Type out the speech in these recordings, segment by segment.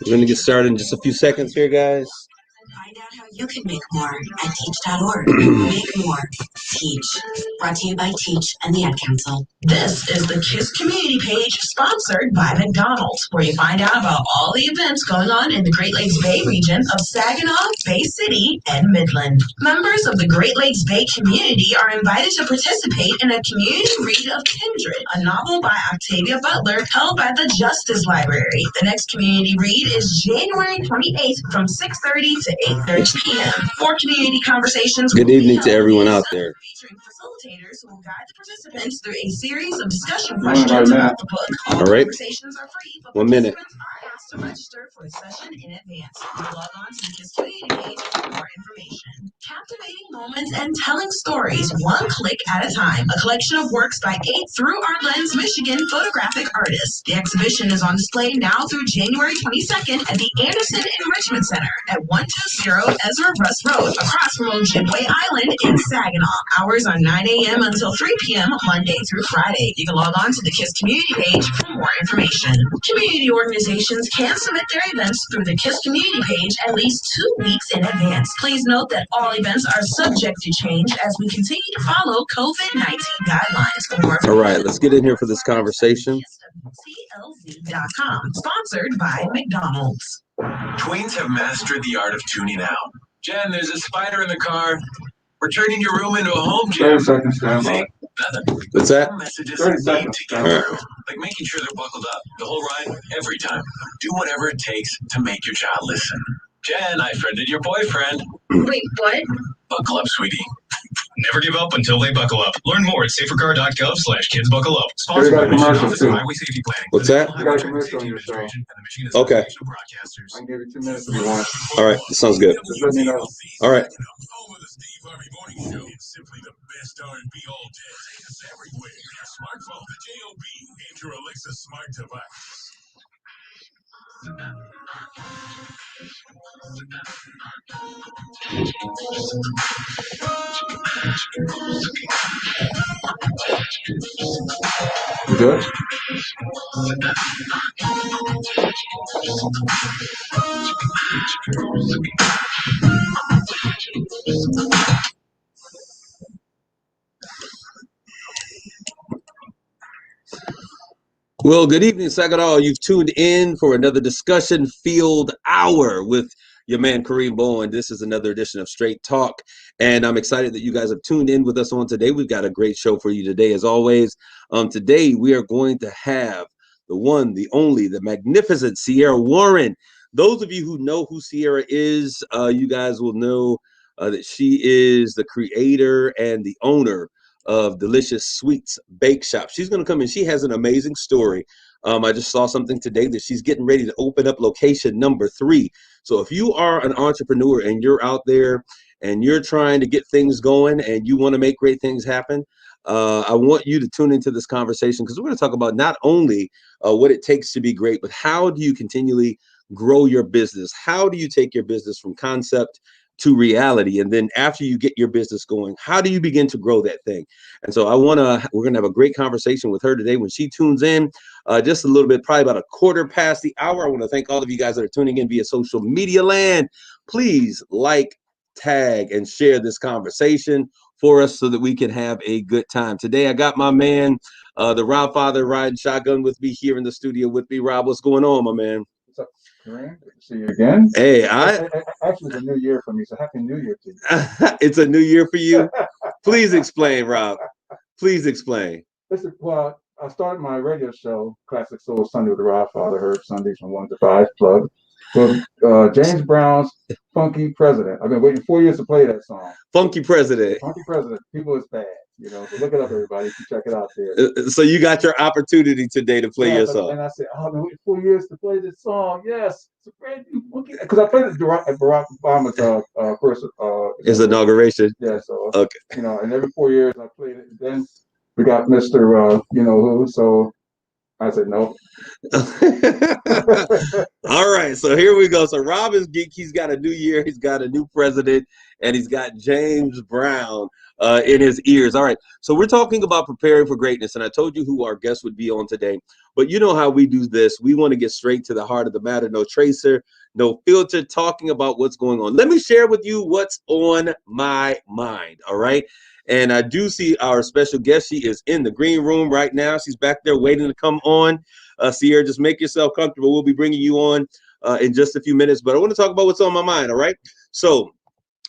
We're going to get started in just a few seconds here, guys. Find out how you can make more at teach.org. Make more. Teach. Brought to you by Teach and the Ad Council. This is the KISS community page sponsored by McDonald's, where you find out about all the events going on in the Great Lakes Bay region of Saginaw, Bay City, and Midland. Members of the Great Lakes Bay community are invited to participate in a community read of Kindred, a novel by Octavia Butler held by the Justice Library. The next community read is January 28th from 6:30 to 8:30 p.m. For community conversations. Good evening to everyone out there. Featuring facilitators who will guide the participants through a series of discussion questions about the book. All conversations are free, but 1 minute. participants are asked to register for the session in advance. You log on to the KISS community page for more information. Captivating moments and telling stories one click at a time. A collection of works by 8 Through Our Lens Michigan photographic artists. The exhibition is on display now through January 22nd at the Anderson Enrichment Center at 120 Ezra Russ Road, across from Ojibwe Island in Saginaw. Hours are 9 a.m. until 3 p.m. Monday through Friday. You can log on to the KISS community page for more information. Community organizations can submit their events through the KISS community page at least 2 weeks in advance. Please note that all events are subject to change as we continue to follow COVID-19 guidelines. For more All right, let's get in here for this conversation. KISSWCLZ.com, sponsored by McDonald's. Tweens have mastered the art of tuning out. Jen, there's a spider in the car. We're turning your room into a home gym. 30 seconds, stand by. What's that? Some messages 30 need seconds. to get through, like making sure they're buckled up the whole ride, every time. Do whatever it takes to make your child listen. Jen, I friended your boyfriend. Wait, what? Buckle up, sweetie. Never give up until they buckle up. Learn more at safercar.gov/kidsbuckleup. They got commercials too. Highway Safety Planning. What's that? You got a commercial on your show. Okay. I can give you 2 minutes if you want. All right, that sounds good. Just let me know. All right. Home of the Steve Harvey Morning Show. It's simply the best R&B all day. It's everywhere. Your smartphone, the JOB, and your Alexa smart device. You good? Well, good evening, Saginaw. You've tuned in for another discussion field hour with your man Kareem Bowen. This is another edition of Straight Talk, and I'm excited that you guys have tuned in with us on today. We've got a great show for you today, as always. Today we are going to have the one, the only, the magnificent Sierra Warren. Those of you who know who Sierra is, you guys will know that she is the creator and the owner of Delicious Sweets Bake Shop. She's going to come in. She has an amazing story. I just saw something today that she's getting ready to open up location number 3. So if you are an entrepreneur and you're out there and you're trying to get things going and you want to make great things happen, I want you to tune into this conversation, because we're going to talk about not only what it takes to be great, but how do you continually grow your business? How do you take your business from concept to reality? And then after you get your business going, how do you begin to grow that thing? And so we're going to have a great conversation with her today when she tunes in just a little bit, probably about 1/4 past the hour. I want to thank all of you guys that are tuning in via social media land. Please like, tag, and share this conversation for us so that we can have a good time. Today, I got my man, the Rob Father, riding shotgun with me here in the studio with me. Rob, what's going on, my man? What's up, Kareem? Good to see you again. Hey, Actually, it's a new year for me, so happy New Year to you. It's a new year for you. Please explain, Rob. Please explain. Listen, well, I started my radio show, Classic Soul Sunday with the Rob Father, heard Sundays from 1 to 5, plug, with James Brown's Funky President. I've been waiting 4 years to play that song. Funky President. Funky President. People is bad, you know. So look it up, everybody. You can check it out there. So you got your opportunity today to play your song. And I said, I've been waiting 4 years to play this song. Yes, it's a brand new Funky. Because I played it at Barack Obama's first. His inauguration. Yeah, so okay. You know, and every 4 years I played it. Then we got Mr. You know who. So I said no. All right, so here we go. So Rob is geek. He's got a new year. He's got a new president. and he's got James Brown in his ears. All right, so we're talking about preparing for greatness, and I told you who our guest would be on today. But you know how we do this. We want to get straight to the heart of the matter. No tracer, no filter, talking about what's going on. Let me share with you what's on my mind, all right? And I do see our special guest. She is in the green room right now. She's back there waiting to come on. Sierra, just make yourself comfortable. We'll be bringing you on in just a few minutes. But I want to talk about what's on my mind, all right? So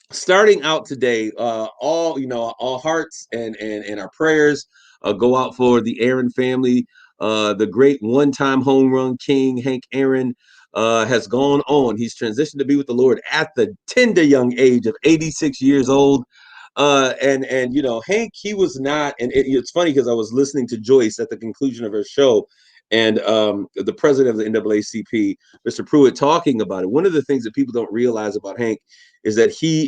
starting out today, all hearts and our prayers go out for the Aaron family. The great one-time home run king, Hank Aaron, has gone on. He's transitioned to be with the Lord at the tender young age of 86 years old. And you know, Hank, he was not, and it's funny because I was listening to Joyce at the conclusion of her show, and the president of the NAACP, Mr. Pruitt, talking about it. One of the things that people don't realize about Hank is that he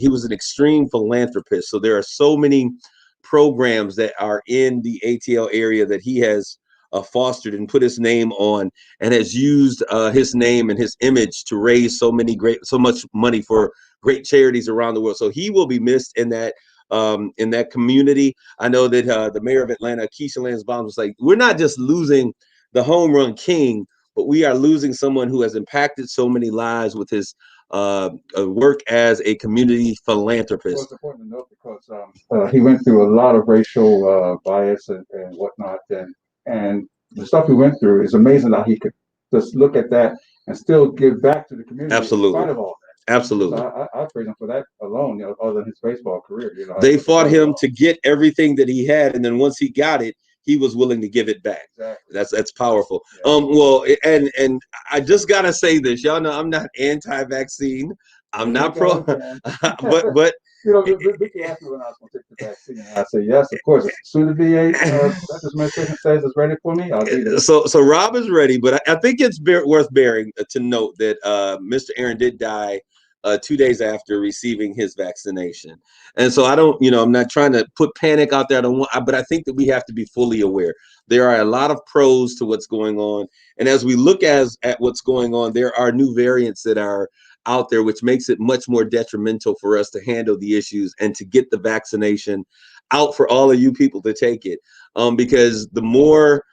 was an extreme philanthropist. So there are so many programs that are in the ATL area that he has fostered and put his name on, and has used his name and his image to raise so much money for great charities around the world. So he will be missed in that community. I know that the mayor of Atlanta, Keisha Lance Bottoms, was like, we're not just losing the home run king, but we are losing someone who has impacted so many lives with his work as a community philanthropist. Well, it's important to note because he went through a lot of racial bias and whatnot, and the stuff he went through is amazing how he could just look at that and still give back to the community. Absolutely. In spite of all that. Absolutely. So I praise him for that alone, you know, other than his baseball career. You know, they fought him to get everything that he had, and then once he got it, he was willing to give it back. Exactly. That's powerful. Yeah. Well, and I just gotta say this, y'all know I'm not anti-vaccine. I'm not pro, but you know, Vicky asked me when I was going to take the vaccine, and I said yes, of course. As soon as the this administration says it's ready for me, I'll be there. So Rob is ready, but I think it's worth bearing to note that Mr. Aaron did die 2 days after receiving his vaccination. And so I don't, I'm not trying to put panic out there. But I think that we have to be fully aware. There are a lot of pros to what's going on. And as we look at what's going on, there are new variants that are out there, which makes it much more detrimental for us to handle the issues and to get the vaccination out for all of you people to take it. Because the more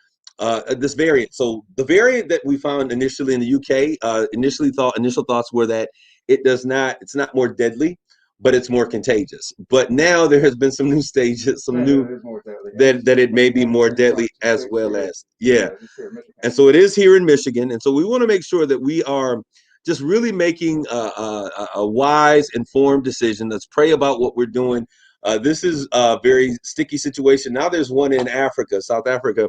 this variant, so the variant that we found initially in the UK, initial thoughts were that it's not more deadly, but it's more contagious. But now there has been some new stages, that it may be more deadly as well as, And so it is here in Michigan. And so we want to make sure that we are just really making a wise, informed decision. Let's pray about what we're doing. This is a very sticky situation. Now there's one in Africa, South Africa,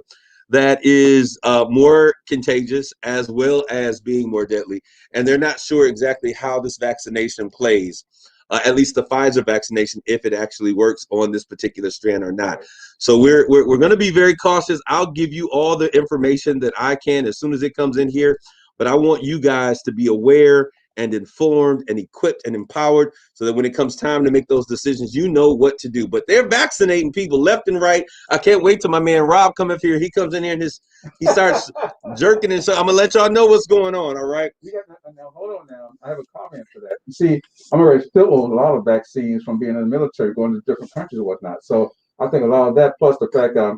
that is more contagious as well as being more deadly. And they're not sure exactly how this vaccination plays, at least the Pfizer vaccination, if it actually works on this particular strand or not. So we're going to be very cautious. I'll give you all the information that I can as soon as it comes in here. But I want you guys to be aware and informed and equipped and empowered so that when it comes time to make those decisions, you know what to do. But they're vaccinating people left and right. I can't wait till my man Rob come up here. He comes in here and he starts jerking. And so I'm going to let y'all know what's going on, all right? Now, hold on now. I have a comment for that. You see, I'm already still on a lot of vaccines from being in the military, going to different countries and whatnot. So I think a lot of that, plus the fact that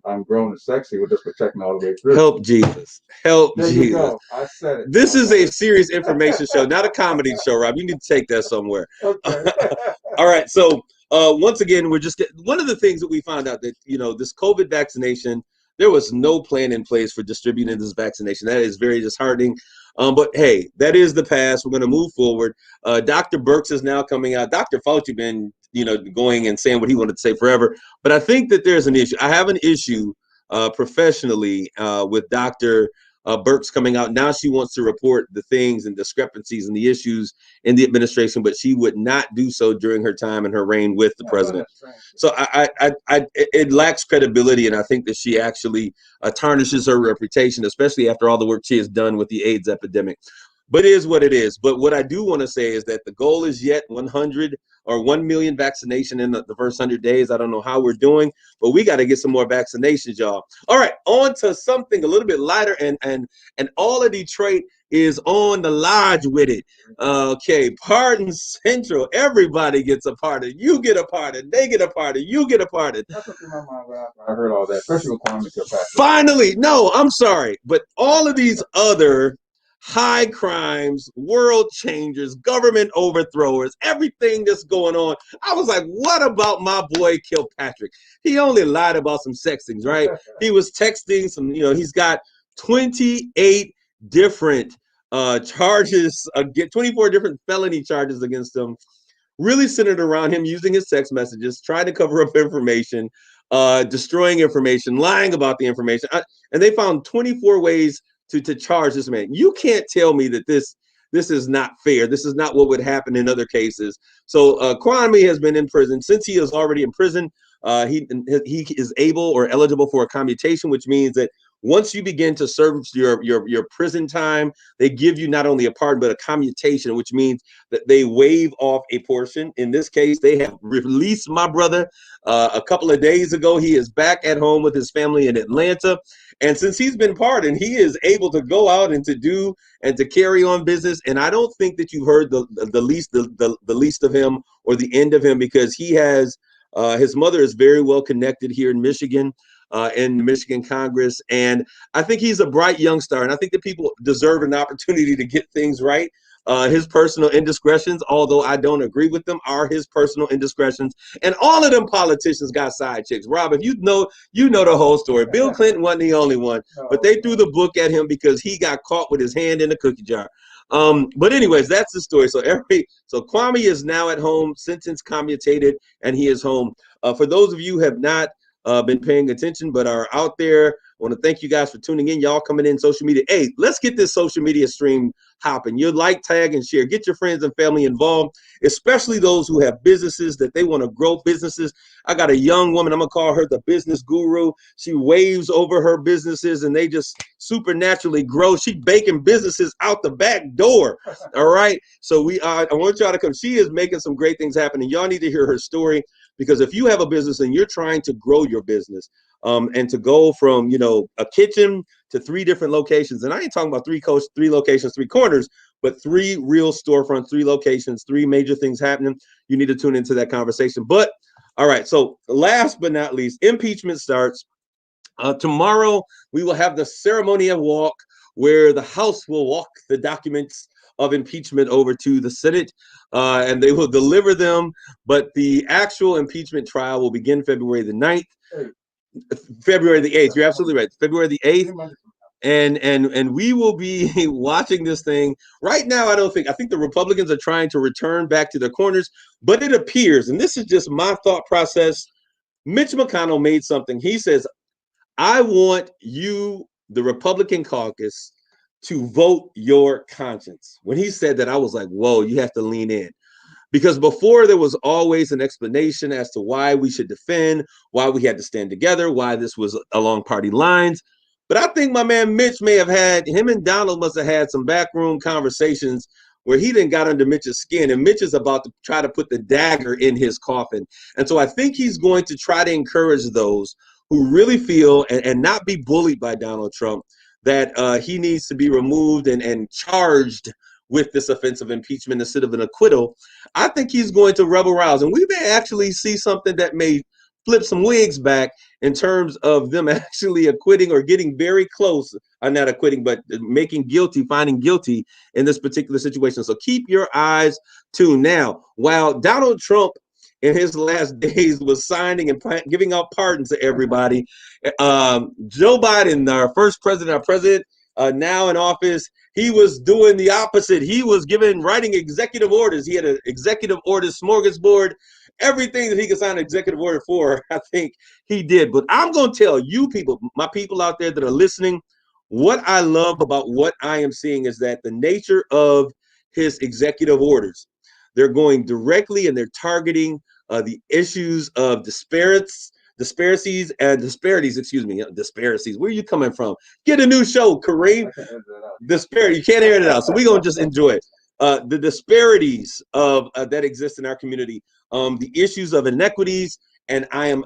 I'm grown and sexy, with just protecting all the way through. Help Jesus. Help there Jesus. You go. I said it. This is a serious information show, not a comedy show, Rob. You need to take that somewhere. Okay. All right. So once again, one of the things that we found out that, this COVID vaccination, there was no plan in place for distributing this vaccination. That is very disheartening. But hey, that is the past. We're going to move forward. Dr. Birx is now coming out. Dr. Fauci been, going and saying what he wanted to say forever. But I think that there's an issue. I have an issue professionally with Dr. Birx coming out. Now she wants to report the things and discrepancies and the issues in the administration, but she would not do so during her time and her reign with the president. So it lacks credibility, and I think that she actually tarnishes her reputation, especially after all the work she has done with the AIDS epidemic. But it is what it is. But what I do want to say is that the goal is yet 100 or 1 million vaccination in the first 100 days. I don't know how we're doing, but we got to get some more vaccinations, y'all. All right, on to something a little bit lighter. And all of Detroit is on the lodge with it. Okay, Pardon Central. Everybody gets a pardon. You get a pardon. They get a pardon. You get a pardon. That's what in my mind when I heard all that, especially with Kwame Kilpatrick. Finally, no, I'm sorry, but all of these other high crimes, world changers, government overthrowers, everything that's going on. I was like, what about my boy Kilpatrick? He only lied about some sex things, right? He was texting some, he's got 28 different charges, 24 different felony charges against him, really centered around him using his text messages, trying to cover up information, destroying information, lying about the information. And they found 24 ways to charge this man. You can't tell me that this is not fair. This is not what would happen in other cases. So Kwame has been in prison. Since he is already in prison, he is able or eligible for a commutation, which means that once you begin to serve your prison time, they give you not only a pardon, but a commutation, which means that they waive off a portion. In this case, they have released my brother a couple of days ago. He is back at home with his family in Atlanta. And since he's been pardoned, he is able to go out and to do and to carry on business. And I don't think that you've heard the least of him or the end of him, because he has his mother is very well connected here in Michigan. In the Michigan Congress. And I think he's a bright young star. And I think that people deserve an opportunity to get things right. His personal indiscretions, although I don't agree with them, are his personal indiscretions. And all of them politicians got side chicks. Rob, if you know the whole story. Bill Clinton wasn't the only one, but they threw the book at him because he got caught with his hand in a cookie jar. But anyways, that's the story. So Kwame is now at home, sentence commutated, and he is home. For those of you who have not been paying attention but are out there, I want to thank you guys for tuning in. Y'all coming in social media. Hey, let's get this social media stream hopping. You like, tag, and share. Get your friends and family involved, especially those who have businesses that they want to grow businesses. I got a young woman, I'm going to call her the business guru. She waves over her businesses and they just supernaturally grow. She baking businesses out the back door. All right. So I want y'all to come. She is making some great things happen, and y'all need to hear her story, because if you have a business and you're trying to grow your business, and to go from, a kitchen to 3 different locations. And I ain't talking about 3 locations, 3 corners, but 3 real storefronts, 3 locations, 3 major things happening. You need to tune into that conversation. But all right. So last but not least, impeachment starts. Tomorrow, we will have the ceremonial walk where the House will walk the documents of impeachment over to the Senate, and they will deliver them. But the actual impeachment trial will begin February the 9th. February the 8th. You're absolutely right. February the 8th. And we will be watching this thing right now. I think the Republicans are trying to return back to their corners, but it appears, and this is just my thought process, Mitch McConnell made something. He says, I want you, the Republican caucus, to vote your conscience. When he said that, I was like, whoa, you have to lean in. Because before, there was always an explanation as to why we should defend, why we had to stand together, why this was along party lines. But I think my man Mitch him and Donald must have had some backroom conversations where he didn't got under Mitch's skin, and Mitch is about to try to put the dagger in his coffin. And so I think he's going to try to encourage those who really feel and not be bullied by Donald Trump that he needs to be removed and charged with this offense of impeachment instead of an acquittal. I think he's going to rebel rouse, and we may actually see something that may flip some wigs back in terms of them actually acquitting or getting very close, not acquitting, but finding guilty in this particular situation. So keep your eyes tuned. Now, while Donald Trump in his last days was signing and giving out pardons to everybody, Joe Biden, our first president, now in office, he was doing the opposite. He was writing executive orders. He had an executive orders smorgasbord. Everything that he could sign an executive order for, I think he did. But I'm going to tell you people, my people out there that are listening, what I love about what I am seeing is that the nature of his executive orders, they're going directly and they're targeting the issues of disparities. Where are you coming from? Get a new show, Kareem. Disparity. You can't air it out. So we're going to just enjoy it. The disparities of that exist in our community, the issues of inequities, and I'm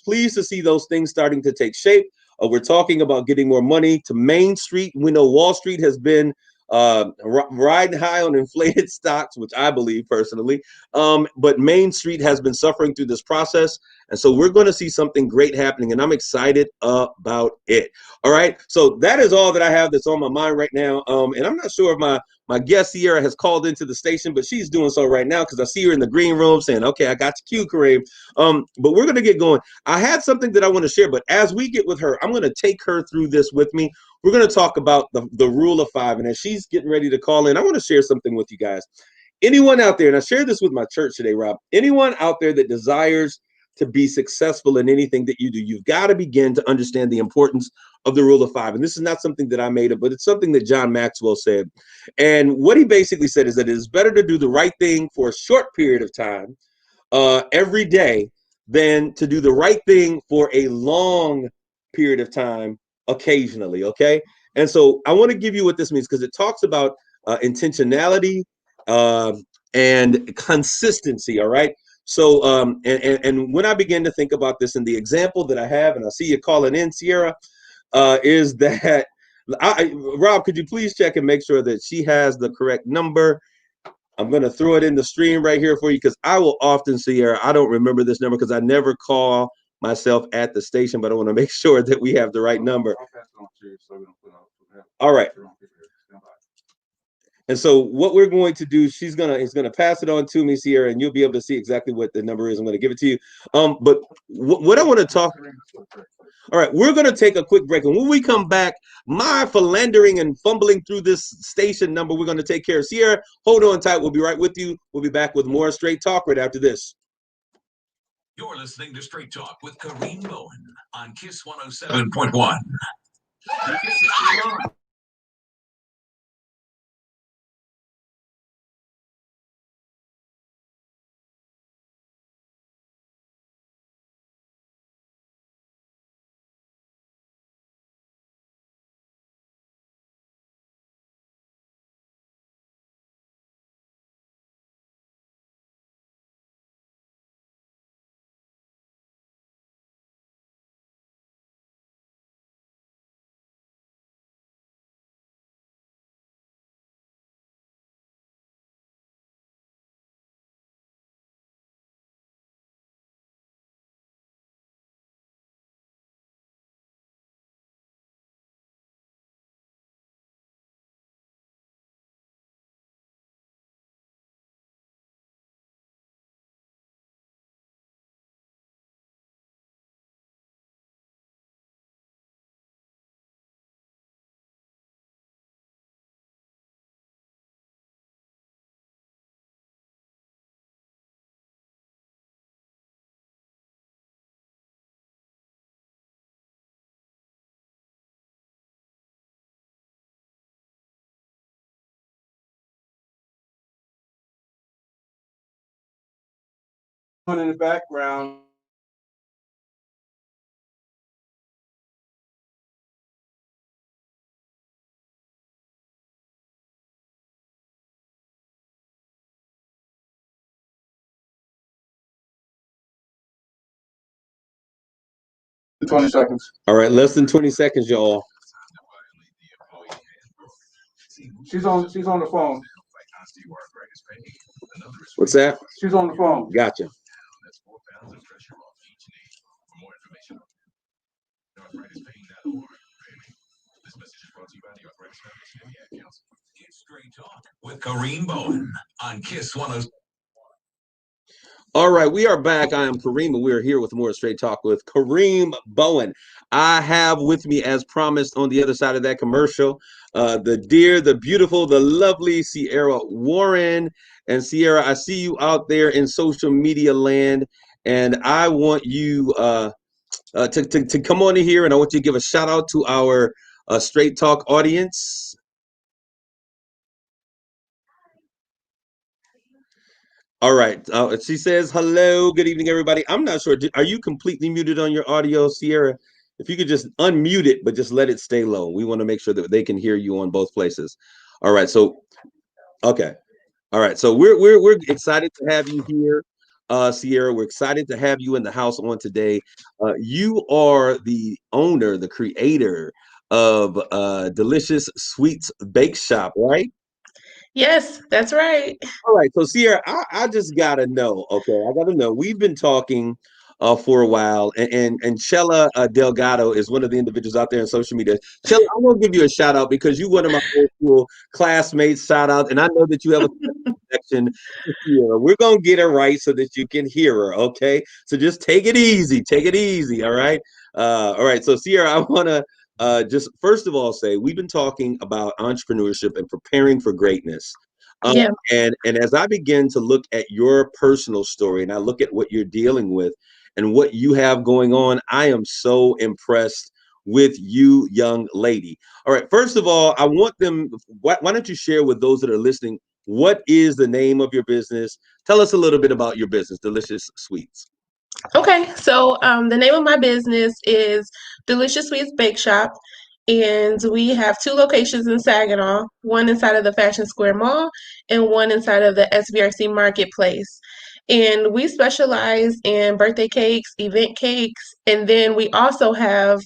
pleased to see those things starting to take shape. We're talking about getting more money to Main Street. We know Wall Street has been riding high on inflated stocks, which I believe personally. But Main Street has been suffering through this process. And so we're going to see something great happening, and I'm excited about it. All right. So that is all that I have that's on my mind right now. And I'm not sure if my guest Sierra has called into the station, but she's doing so right now because I see her in the green room saying, okay, I got your cue, Kareem. But we're going to get going. I had something that I want to share, but as we get with her, I'm going to take her through this with me. We're going to talk about the rule of five. And as she's getting ready to call in, I want to share something with you guys. Anyone out there, and I shared this with my church today, Rob, anyone out there that desires to be successful in anything that you do, you've got to begin to understand the importance of the rule of five. And this is not something that I made up, but it's something that John Maxwell said. And what he basically said is that it is better to do the right thing for a short period of time every day than to do the right thing for a long period of time occasionally. Okay. And so I want to give you what this means because it talks about intentionality and consistency. All right. So and when I begin to think about this, and the example that I have, and I see you calling in, Sierra, is that Rob, could you please check and make sure that she has the correct number? I'm going to throw it in the stream right here for you because I will often, Sierra, I don't remember this number because I never call myself at the station, but I want to make sure that we have the right number. All right. And so what we're going to do, is gonna pass it on to me, Sierra, and you'll be able to see exactly what the number is. I'm going to give it to you. But what I want to talk. All right, we're going to take a quick break, and when we come back, my philandering and fumbling through this station number, we're going to take care of. Sierra, hold on tight. We'll be right with you. We'll be back with more Straight Talk right after this. You're listening to Straight Talk with Kareem Bowen on KISS 107.1. In the background. $20 seconds. All right, less than 20 seconds, y'all. She's on the phone. What's that? She's on the phone. Gotcha. It's Straight Talk with Kareem Bowen on KISS 107. All right, we are back. I am Kareem, and we are here with more Straight Talk with Kareem Bowen. I have with me, as promised, on the other side of that commercial, the dear, the beautiful, the lovely Sierra Warren. And Sierra, I see you out there in social media land, and I want you to come on in here, and I want you to give a shout out to our Straight Talk audience. All right. She says, hello, good evening, everybody. I'm not sure. Are you completely muted on your audio, Sierra? If you could just unmute it, but just let it stay low. We want to make sure that they can hear you on both places. All right. So, okay. All right. So we're excited to have you here, Sierra. We're excited to have you in the house on today. You are the owner, the creator of Delicious Sweets Bake Shop, right? Yes, that's right. All right, so Sierra, I just gotta know. Okay, I gotta know. We've been talking for a while, and Chella Delgado is one of the individuals out there on social media. Chella, I want to give you a shout out because you're one of my old school classmates. Shout out, and I know that you have a connection to Sierra. We're gonna get her right so that you can hear her. Okay, so just take it easy. Take it easy. All right. So Sierra, I want to just first of all say we've been talking about entrepreneurship and preparing for greatness. Um, Yeah. and as I begin to look at your personal story and I look at what you're dealing with and what you have going on, I am so impressed with you, young lady. All right, first of all, I want them, why don't you share with those that are listening, what is the name of your business? Tell us a little bit about your business, Delicious Sweets. Okay, so the name of my business is Delicious Sweets Bake Shop, and we have two locations in Saginaw, one inside of the Fashion Square Mall and one inside of the SBRC Marketplace. And we specialize in birthday cakes, event cakes, and then we also have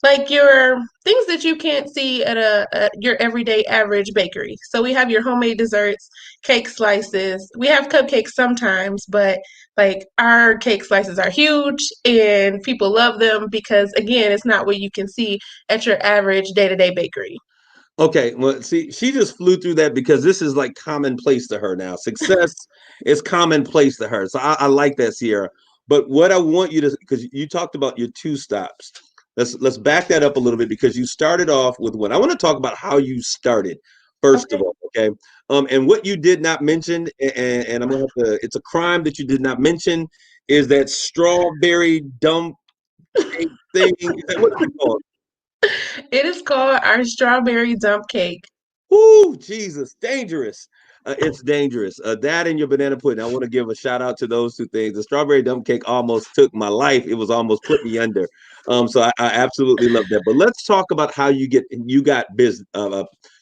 like your things that you can't see at your everyday average bakery. So we have your homemade desserts, cake slices. We have cupcakes sometimes, but like our cake slices are huge and people love them because again, it's not what you can see at your average day-to-day bakery. Okay, well, see, she just flew through that because this is like commonplace to her now. Success is commonplace to her. So I like that, Sierra. But what I want you to, because you talked about your two stops. Let's back that up a little bit because you started off with one. I want to talk about how you started, first of Okay. all, okay? And what you did not mention, and I'm gonna have to, it's a crime that you did not mention, is that strawberry dump cake thing. What is it called? It is called our strawberry dump cake. Whoo, Jesus, dangerous. It's dangerous. That and your banana pudding. I want to give a shout out to those two things. The strawberry dump cake almost took my life. It was almost put me under. So I absolutely love that. But let's talk about how you got business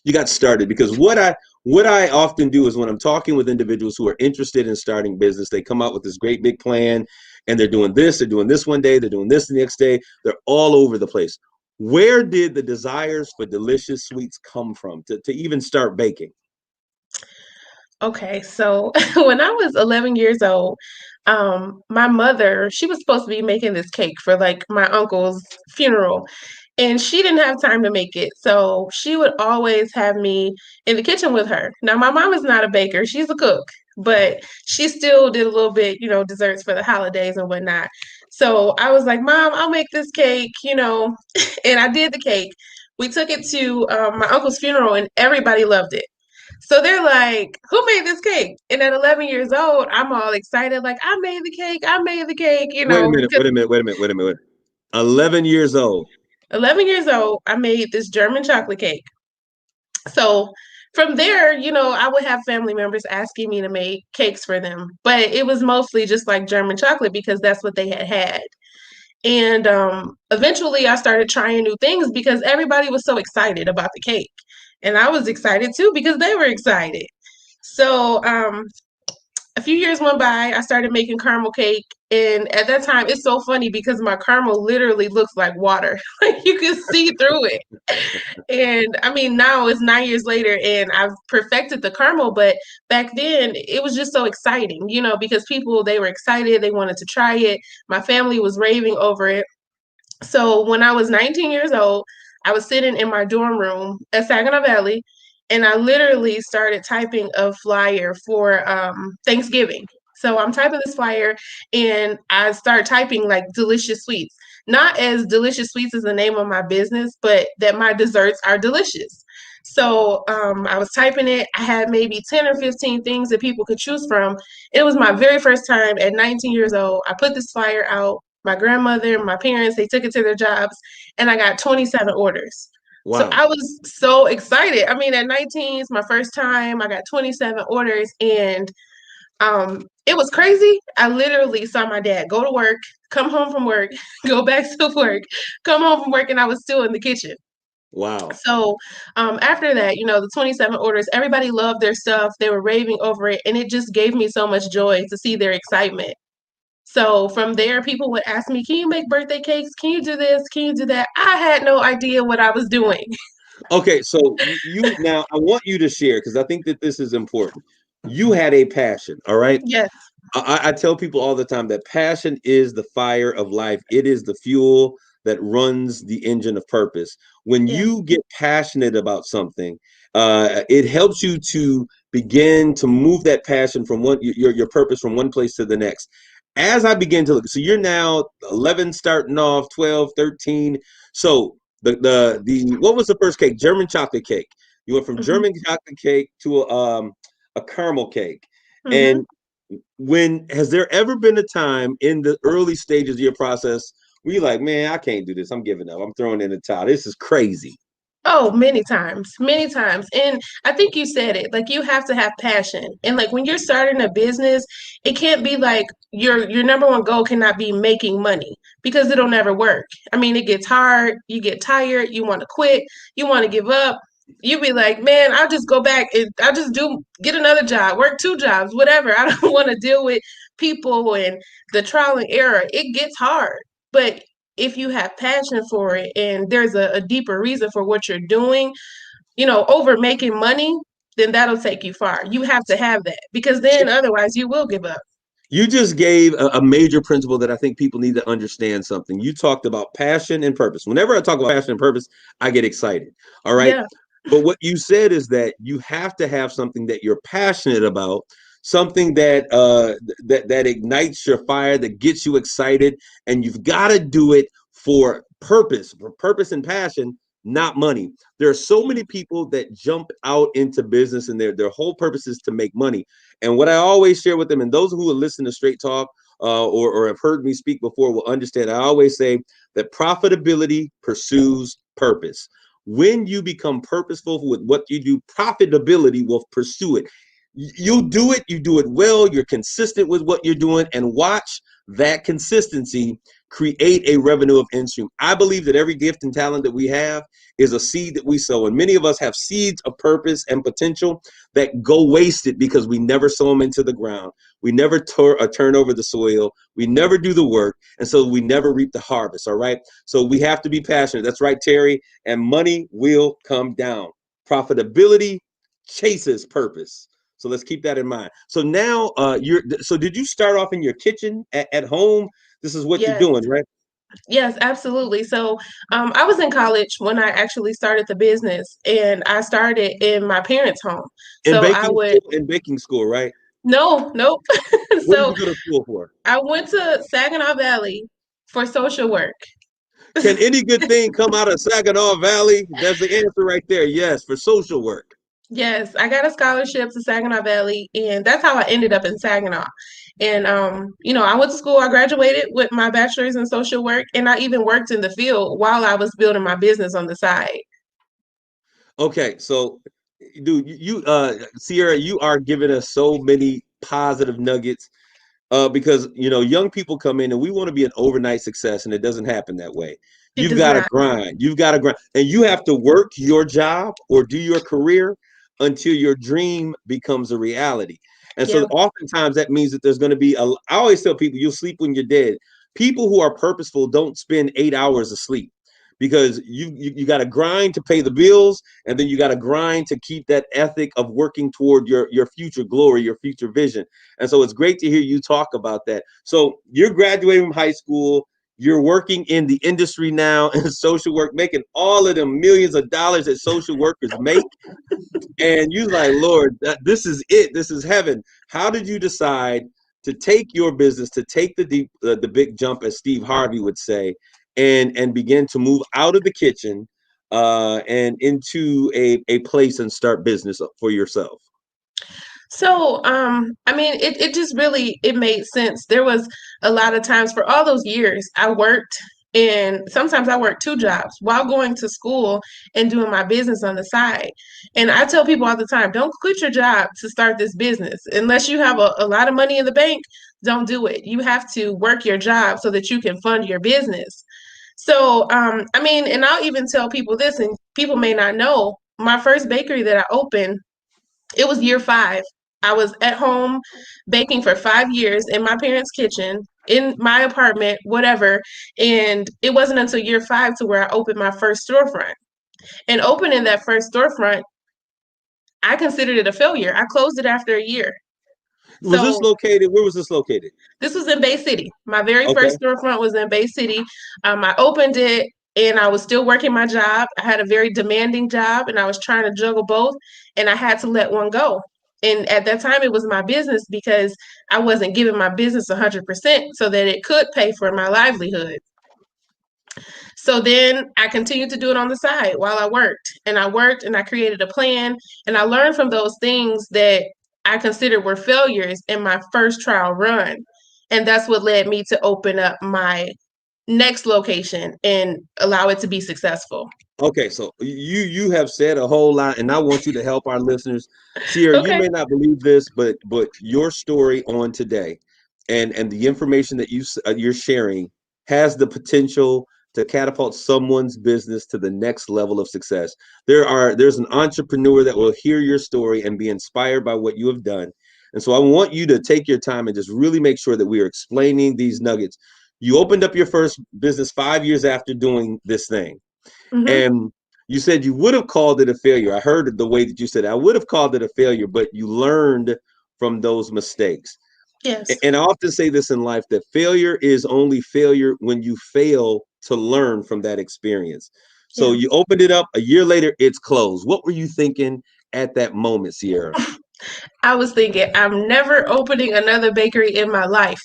you got started because what I often do is when I'm talking with individuals who are interested in starting business, they come out with this great big plan and they're doing this one day, they're doing this the next day, they're all over the place. Where did the desires for delicious sweets come from to even start baking? Okay, so when I was 11 years old, my mother, she was supposed to be making this cake for like my uncle's funeral, and she didn't have time to make it. So she would always have me in the kitchen with her. Now, my mom is not a baker, she's a cook, but she still did a little bit, desserts for the holidays and whatnot. So I was like, Mom, I'll make this cake, and I did the cake. We took it to my uncle's funeral, and everybody loved it. So they're like, who made this cake? And at 11 years old, I'm all excited, like, I made the cake, I made the cake, Wait a minute, because wait a minute, wait a minute, wait a minute. 11 years old. 11 years old, I made this German chocolate cake. So from there, I would have family members asking me to make cakes for them, but it was mostly just like German chocolate because that's what they had had. And eventually, I started trying new things because everybody was so excited about the cake. And I was excited too because they were excited. So a few years went by, I started making caramel cake. And at that time, it's so funny because my caramel literally looks like water. Like you can see through it. And I mean, now it's 9 years later and I've perfected the caramel, but back then it was just so exciting, because people, they were excited, they wanted to try it. My family was raving over it. So when I was 19 years old, I was sitting in my dorm room at Saginaw Valley, and I literally started typing a flyer for Thanksgiving. So I'm typing this flyer, and I start typing like delicious sweets, not as delicious sweets as the name of my business, but that my desserts are delicious. So I was typing it. I had maybe 10 or 15 things that people could choose from. It was my very first time at 19 years old. I put this flyer out. My grandmother, my parents, they took it to their jobs, and I got 27 orders. So Wow. I was so excited. I mean, at 19, it's my first time. I got 27 orders, and it was crazy. I literally saw my dad go to work, come home from work, go back to work, come home from work, and I was still in the kitchen. Wow. So after that, the 27 orders, everybody loved their stuff. They were raving over it, and it just gave me so much joy to see their excitement. So from there, people would ask me, can you make birthday cakes? Can you do this? Can you do that? I had no idea what I was doing. Okay, so you now I want you to share because I think that this is important. You had a passion, all right? Yes, I tell people all the time that passion is the fire of life. It is the fuel that runs the engine of purpose. When yeah, you get passionate about something, it helps you to begin to move that passion from your purpose from one place to the next. As I begin to look, so you're now 11 starting off, 12, 13. So the what was the first cake? German chocolate cake. You went from hmm German chocolate cake to a caramel cake. hmm And when has there ever been a time in the early stages of your process where you're like, man, I can't do this. I'm giving up. I'm throwing in the towel. This is crazy. Oh, many times, many times. And I think you said it, like you have to have passion. And like when you're starting a business, it can't be like your number one goal cannot be making money because it'll never work. I mean, it gets hard, you get tired, you want to quit, you want to give up. You be like, man, I'll just go back and I'll just do get another job, work two jobs, whatever. I don't want to deal with people and the trial and error. It gets hard. But if you have passion for it and there's a deeper reason for what you're doing, over making money, then that'll take you far. You have to have that because then otherwise you will give up. You just gave a major principle that I think people need to understand something. You talked about passion and purpose. Whenever I talk about passion and purpose, I get excited. All right. Yeah, But what you said is that you have to have something that you're passionate about, something that ignites your fire, that gets you excited, and you've got to do it for purpose and passion, not money. There are so many people that jump out into business and their whole purpose is to make money. And what I always share with them, and those who will listen to Straight Talk or have heard me speak before will understand, I always say that profitability pursues purpose. When you become purposeful with what you do, profitability will pursue it. You do it, you do it well, you're consistent with what you're doing, and watch that consistency create a revenue of income. I believe that every gift and talent that we have is a seed that we sow. And many of us have seeds of purpose and potential that go wasted because we never sow them into the ground. We never turn over the soil. We never do the work. And so we never reap the harvest. All right. So we have to be passionate. That's right, Terry. And money will come down. Profitability chases purpose. So let's keep that in mind. So now so did you start off in your kitchen at home? This is what you're yes, doing, right? yes, absolutely. So I was in college when I actually started the business, and I started in my parents' home. So I would In baking school, right? no, nope. What did So you go to school for? I went to Saginaw Valley for social work. Can any good thing come out of Saginaw Valley? That's the answer right there. Yes, for social work. Yes, I got a scholarship to Saginaw Valley, and that's how I ended up in Saginaw. And I went to school, I graduated with my bachelor's in social work, and I even worked in the field while I was building my business on the side. Okay, so dude, Sierra, you are giving us so many positive nuggets because young people come in and we want to be an overnight success, and it doesn't happen that way. It You've does got to not. grind. You've got to grind, and you have to work your job or do your career until your dream becomes a reality. And so, Yeah, oftentimes, that means that there's going to be I always tell people, you'll sleep when you're dead. People who are purposeful don't spend 8 hours asleep because you got to grind to pay the bills, and then you got to grind to keep that ethic of working toward your future glory, your future vision. And so it's great to hear you talk about that. So you're graduating from high school, you're working in the industry now in social work, making all of them millions of dollars that social workers make, and you're like, Lord, this is it, this is heaven. How did you decide to take your business, to take the big jump, as Steve Harvey would say, and begin to move out of the kitchen and into a place and start business for yourself? so, I mean, it just really it made sense. There was a lot of times for all those years I worked, and sometimes I worked two jobs while going to school and doing my business on the side. And I tell people all the time, don't quit your job to start this business. Unless you have a lot of money in the bank, don't do it. You have to work your job so that you can fund your business. So, I mean, and I'll even tell people this, and people may not know, my first bakery that I opened, it was year 5. I was at home baking for 5 years in my parents' kitchen. in my apartment, whatever. And it wasn't until year 5 to where I opened my first storefront. And opening that first storefront, I considered it a failure. I closed it after a year. Was this So located? Where was this located? this was in Bay City. My very Okay. first storefront was in Bay City. I opened it and I was still working my job. I had a very demanding job and I was trying to juggle both, and I had to let one go. And at that time, it was my business because I wasn't giving my business 100% so that it could pay for my livelihood. So then I continued to do it on the side while I worked and I created a plan, and I learned from those things that I considered were failures in my first trial run. And that's what led me to open up my next location and allow it to be successful. Okay, so you have said a whole lot, and I want you to help our listeners. Sierra, you Okay. may not believe this, but your story on today, and the information that you're sharing has the potential to catapult someone's business to the next level of success. There's an entrepreneur that will hear your story and be inspired by what you have done, and so I want you to take your time and just really make sure that we are explaining these nuggets. You opened up your first business 5 years after doing this thing. Hmm. And you said you would have called it a failure. I heard the way that you said, I would have called it a failure, but you learned from those mistakes. Yes. And I often say this in life, that failure is only failure when you fail to learn from that experience. So Yeah. you opened it up, a year later, it's closed. What were you thinking at that moment, Sierra? I was thinking, I'm never opening another bakery in my life.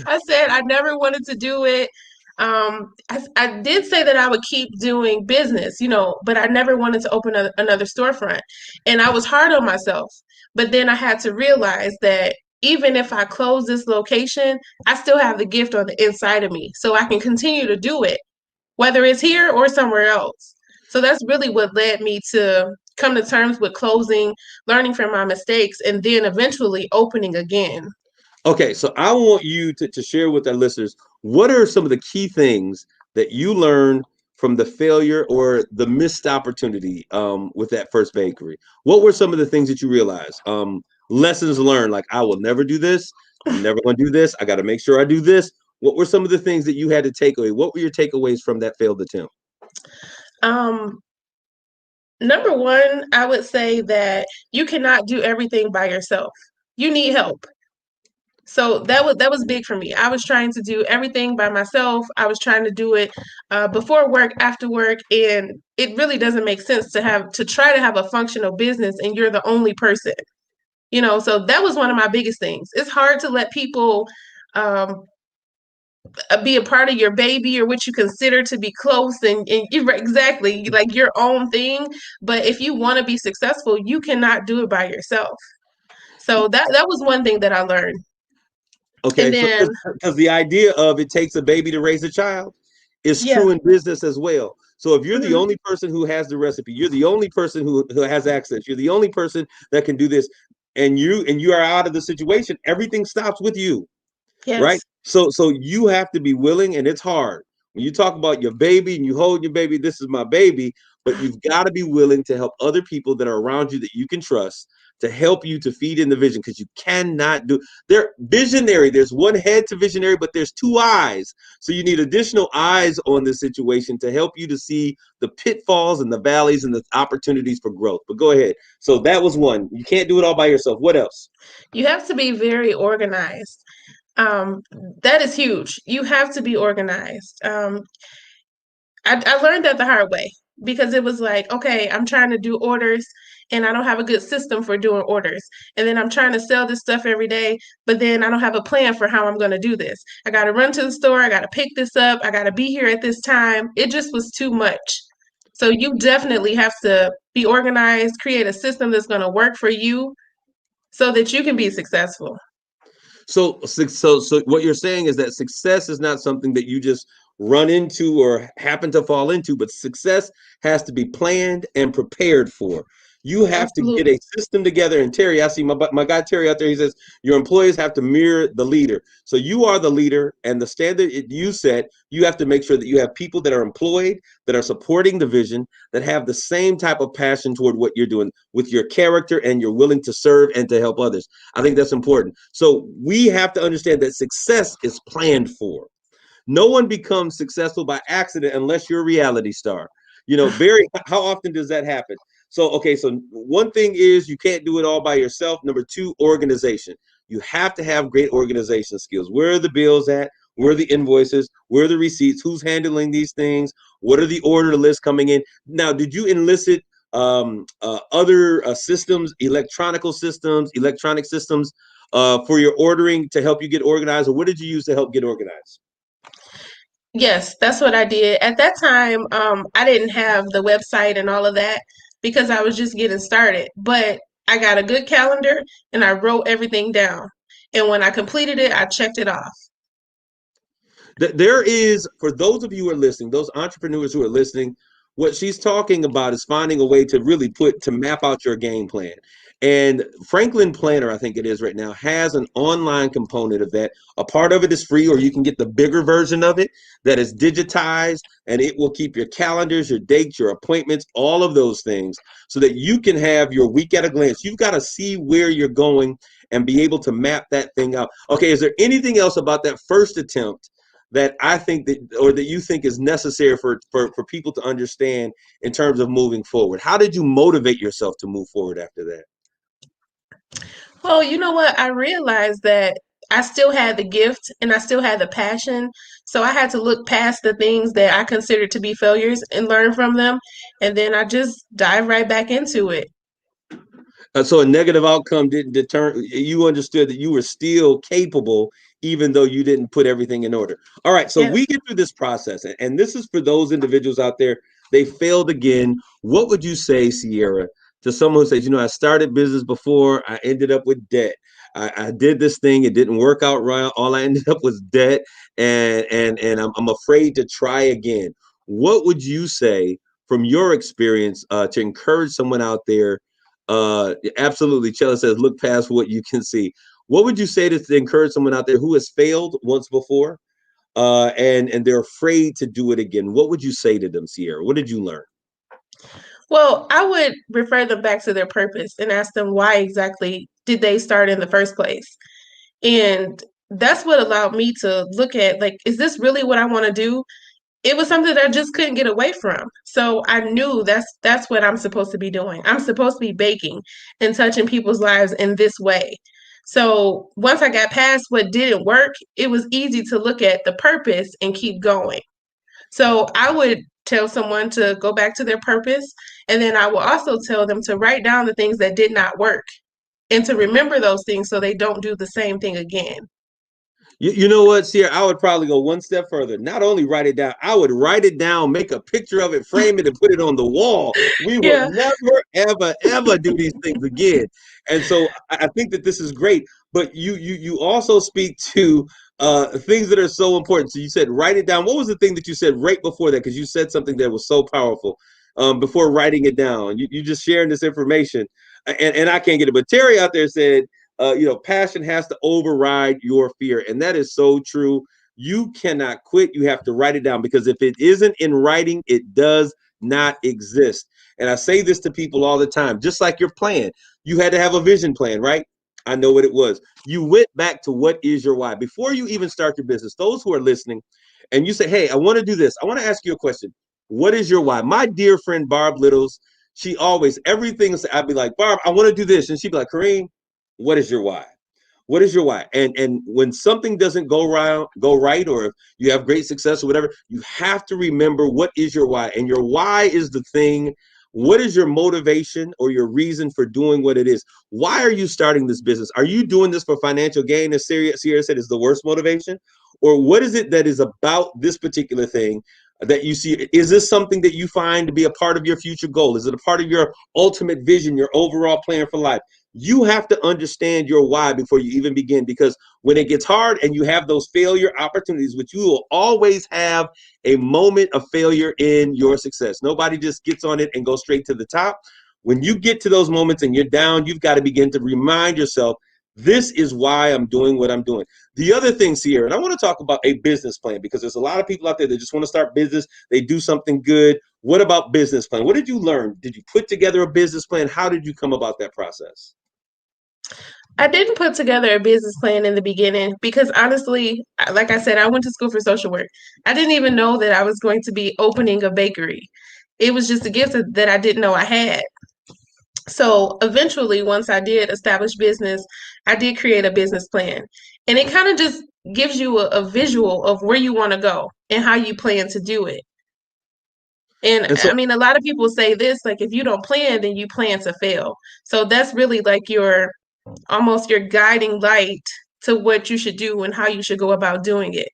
I said I never wanted to do it. I did say that I would keep doing business, but I never wanted to open another storefront. And I was hard on myself. But then I had to realize that even if I close this location, I still have the gift on the inside of me. So I can continue to do it, whether it's here or somewhere else. So that's really what led me to come to terms with closing, learning from my mistakes, and then eventually opening again. Okay, so I want you to share with our listeners, what are some of the key things that you learned from the failure or the missed opportunity with that first bakery? What were some of the things that you realized? Lessons learned, like I will never do this. I'm never going to do this. I got to make sure I do this. What were some of the things that you had to take away? What were your takeaways from that failed attempt? Um, Number one, I would say that you cannot do everything by yourself. You need help. So that was big for me. I was trying to do everything by myself. I was trying to do it before work, after work, and it really doesn't make sense to try to have a functional business and you're the only person. So that was one of my biggest things. It's hard to let people um, be a part of your baby or what you consider to be close and you're exactly like your own thing. But if you want to be successful, you cannot do it by yourself. So that was one thing that I learned. And Okay, so then because the idea of it takes a baby to raise a child is yeah. true in business as well. So if you're the Hmm. only person who has the recipe, you're the only person who has access, you're the only person that can do this, and you are out of the situation, everything stops with you, right? Yes. So you have to be willing, and it's hard. When you talk about your baby and you hold your baby, this is my baby, but you've got to be willing to help other people that are around you that you can trust to help you to feed in the vision, because you cannot do, they're visionary. There's one head to visionary, but there's two eyes. So you need additional eyes on this situation to help you to see the pitfalls and the valleys and the opportunities for growth. But go ahead. So that was one. You can't do it all by yourself. What else? You have to be very organized. Um, that is huge. You have to be organized. I learned that the hard way because it was like, okay, I'm trying to do orders and I don't have a good system for doing orders. And then I'm trying to sell this stuff every day, but then I don't have a plan for how I'm going to do this. I got to run to the store, I got to pick this up, I got to be here at this time. It just was too much. So you definitely have to be organized, create a system that's going to work for you so that you can be successful. So what you're saying is that success is not something that you just run into or happen to fall into, but success has to be planned and prepared for. You have to get Absolutely. a system together. And Terry, I see my guy Terry out there. He says your employees have to mirror the leader. So you are the leader, and the standard you set, you have to make sure that you have people that are employed, that are supporting the vision, that have the same type of passion toward what you're doing with your character, and you're willing to serve and to help others. I think that's important. So we have to understand that success is planned for. No one becomes successful by accident unless you're a reality star. Very, how often does that happen? So, okay, so one thing is you can't do it all by yourself. Number two, organization. You have to have great organization skills. Where are the bills at? Where are the invoices? Where are the receipts? Who's handling these things? What are the order lists coming in? Now, did you enlist other systems, electronic systems for your ordering to help you get organized? Or what did you use to help get organized? Yes, that's what I did. At that time, I didn't have the website and all of that because I was just getting started. But I got a good calendar and I wrote everything down. And when I completed it, I checked it off. There is, for those of you who are listening, those entrepreneurs who are listening, what she's talking about is finding a way to really map out your game plan. And Franklin Planner, I think it is right now, has an online component of that. A part of it is free, or you can get the bigger version of it that is digitized, and it will keep your calendars, your dates, your appointments, all of those things, so that you can have your week at a glance. You've got to see where you're going and be able to map that thing out. Okay, is there anything else about that first attempt that I think that you think is necessary for people to understand in terms of moving forward? How did you motivate yourself to move forward after that? Well, you know what? I realized that I still had the gift and I still had the passion. So I had to look past the things that I considered to be failures and learn from them. And then I just dive right back into it. So a negative outcome didn't deter you. Understood that you were still capable, even though you didn't put everything in order. All right, so Yes. we get through this process, and this is for those individuals out there. They failed again. What would you say, Sierra, to someone who says, I started business before, I ended up with debt. I did this thing, it didn't work out right. All I ended up was debt, and I'm afraid to try again. What would you say from your experience to encourage someone out there? Absolutely. Chella says, look past what you can see. What would you say to encourage someone out there who has failed once before, and they're afraid to do it again? What would you say to them, Sierra? What did you learn? Well, I would refer them back to their purpose and ask them why exactly did they start in the first place. And that's what allowed me to look at, like, is this really what I want to do? It was something that I just couldn't get away from. So I knew that's what I'm supposed to be doing. I'm supposed to be baking and touching people's lives in this way. So once I got past what didn't work, it was easy to look at the purpose and keep going. So I would tell someone to go back to their purpose. And then I will also tell them to write down the things that did not work and to remember those things so they don't do the same thing again. You know what, Sierra? I would probably go one step further. Not only write it down, I would write it down, make a picture of it, frame it, and put it on the wall. We will Yeah. never, ever, ever do these things again. And so I think that this is great. But you also speak to things that are so important. So you said write it down. What was the thing that you said right before that? Because you said something that was so powerful before writing it down. You just sharing this information, and I can't get it. But Terry out there said, passion has to override your fear. And that is so true. You cannot quit. You have to write it down, because if it isn't in writing, it does not exist. And I say this to people all the time, just like your plan. You had to have a vision plan, right? I know what it was. You went back to what is your why. Before you even start your business, those who are listening, and you say, hey, I want to do this. I want to ask you a question. What is your why? My dear friend, Barb Littles, she always, everything, I'd be like, Barb, I want to do this. And she'd be like, Kareem, what is your why? What is your why? And when something doesn't go right, or if you have great success or whatever, you have to remember what is your why. And your why is the thing. What is your motivation or your reason for doing what it is? Why are you starting this business? Are you doing this for financial gain, as Sierra said, is the worst motivation? Or what is it that is about this particular thing that you see? Is this something that you find to be a part of your future goal? Is it a part of your ultimate vision, your overall plan for life? You have to understand your why before you even begin, because when it gets hard and you have those failure opportunities, which you will always have a moment of failure in your success. Nobody just gets on it and goes straight to the top. When you get to those moments and you're down, you've got to begin to remind yourself, this is why I'm doing what I'm doing. The other thing, Sierra, and I want to talk about a business plan, because there's a lot of people out there that just want to start business. They do something good. What about business plan? What did you learn? Did you put together a business plan? How did you come about that process? I didn't put together a business plan in the beginning because honestly, like I said, I went to school for social work. I didn't even know that I was going to be opening a bakery. It was just a gift that I didn't know I had. So eventually, once I did establish business, I did create a business plan. And it kind of just gives you a visual of where you want to go and how you plan to do it. And And so I mean, a lot of people say this, like, if you don't plan, then you plan to fail. So that's really like your almost your guiding light to what you should do and how you should go about doing it.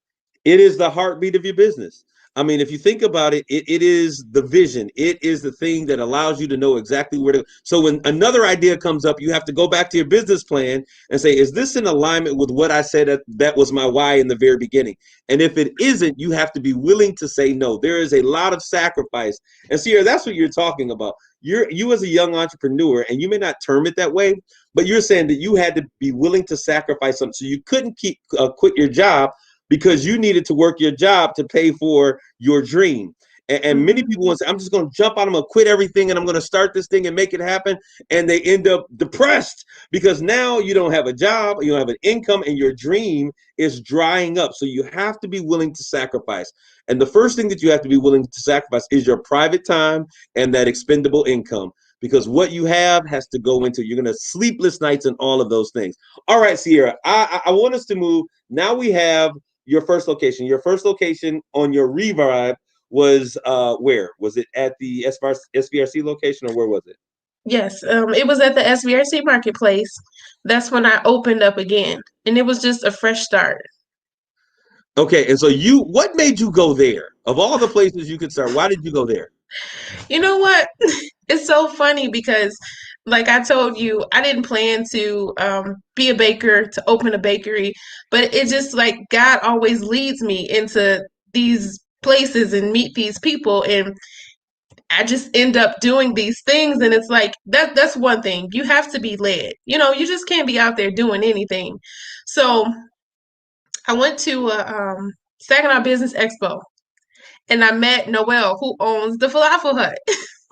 it is the heartbeat of your business. I mean, if you think about it, it is the vision. It is the thing that allows you to know exactly where to. So when another idea comes up, you have to go back to your business plan and say, is this in alignment with what I said that was my why in the very beginning? And if it isn't, you have to be willing to say no. There is a lot of sacrifice. And Sierra, that's what you're talking about. You as a young entrepreneur, and you may not term it that way, but you're saying that you had to be willing to sacrifice something. So you couldn't quit your job because you needed to work your job to pay for your dream. And many people want to say, I'm just going to jump out, I'm going to quit everything, and I'm going to start this thing and make it happen. And they end up depressed because now you don't have a job, you don't have an income, and your dream is drying up. So you have to be willing to sacrifice. And the first thing that you have to be willing to sacrifice is your private time and that expendable income. Because what you have has to go into, you're going to sleepless nights and all of those things. All right, Sierra, I want us to move. Now we have your first location. Your first location on your Revive was where? Was it at the SVRC location, or where was it? Yes, it was at the SVRC Marketplace. That's when I opened up again, and it was just a fresh start. Okay, and so what made you go there? Of all the places you could start, why did you go there? You know what? It's so funny because, like I told you, I didn't plan to be a baker, to open a bakery, but it just like God always leads me into these places and meet these people, and I just end up doing these things. And it's like that's one thing. You have to be led. You just can't be out there doing anything. So I went to Saginaw Business Expo, and I met Noelle, who owns the Falafel Hut.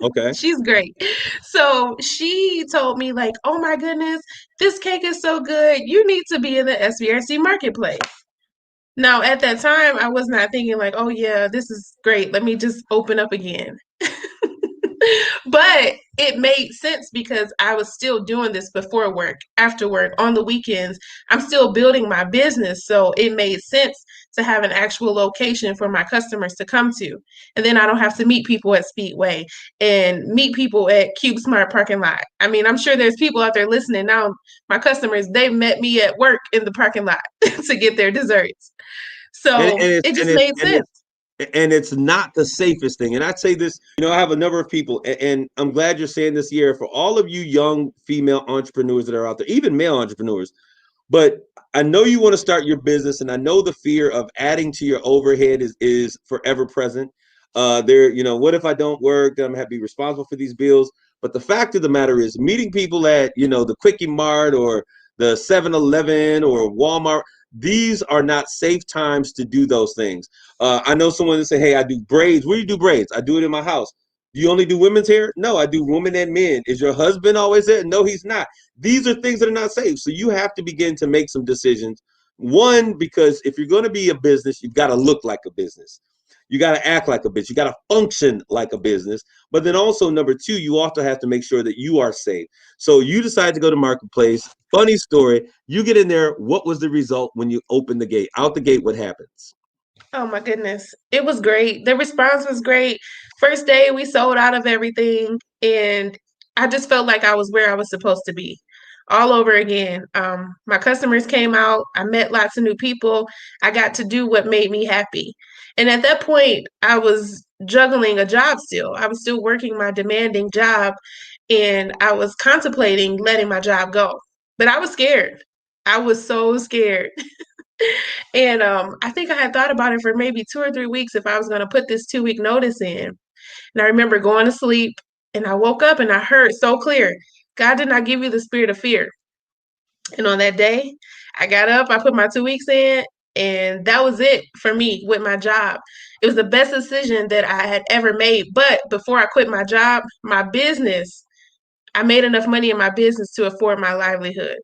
Okay. She's great. So she told me, like, oh my goodness, this cake is so good. You need to be in the SVRC Marketplace. Now, at that time, I was not thinking, like, oh yeah, this is great. Let me just open up again. But it made sense because I was still doing this before work, after work, on the weekends. I'm still building my business. So it made sense to have an actual location for my customers to come to. And then I don't have to meet people at Speedway and meet people at Cube Smart parking lot. I mean, I'm sure there's people out there listening now. My customers, they met me at work in the parking lot to get their desserts. And, So and it's it and just it's made and sense. it's not the safest thing. And I'd say this, I have a number of people, and I'm glad you're saying this here for all of you young female entrepreneurs that are out there, even male entrepreneurs. But I know you want to start your business, and I know the fear of adding to your overhead is forever present. What if I don't work? Then I'm going to be responsible for these bills. But the fact of the matter is, meeting people at the Quickie Mart or the 7-Eleven or Walmart, these are not safe times to do those things. I know someone that say, hey, I do braids. Where do you do braids? I do it in my house. Do you only do women's hair? No, I do women and men. Is your husband always there? No, he's not. These are things that are not safe. So you have to begin to make some decisions. One, because if you're going to be a business, you've got to look like a business. You got to act like a business. You got to function like a business. But then also, number two, you also have to make sure that you are safe. So you decide to go to Marketplace. Funny story. You get in there. What was the result when you open the gate? Out the gate, what happens? Oh my goodness. It was great. The response was great. First day we sold out of everything, and I just felt like I was where I was supposed to be all over again. My customers came out. I met lots of new people. I got to do what made me happy. And at that point, I was juggling a job still. I was still working my demanding job, and I was contemplating letting my job go. But I was scared. I was so scared. And I think I had thought about it for maybe 2 or 3 weeks if I was going to put this 2-week notice in. And I remember going to sleep And I woke up and I heard so clear, God did not give you the spirit of fear. And on that day, I got up, I put my 2 weeks in, and that was it for me with my job. It was the best decision that I had ever made. But before I quit my job, my business, I made enough money in my business to afford my livelihood.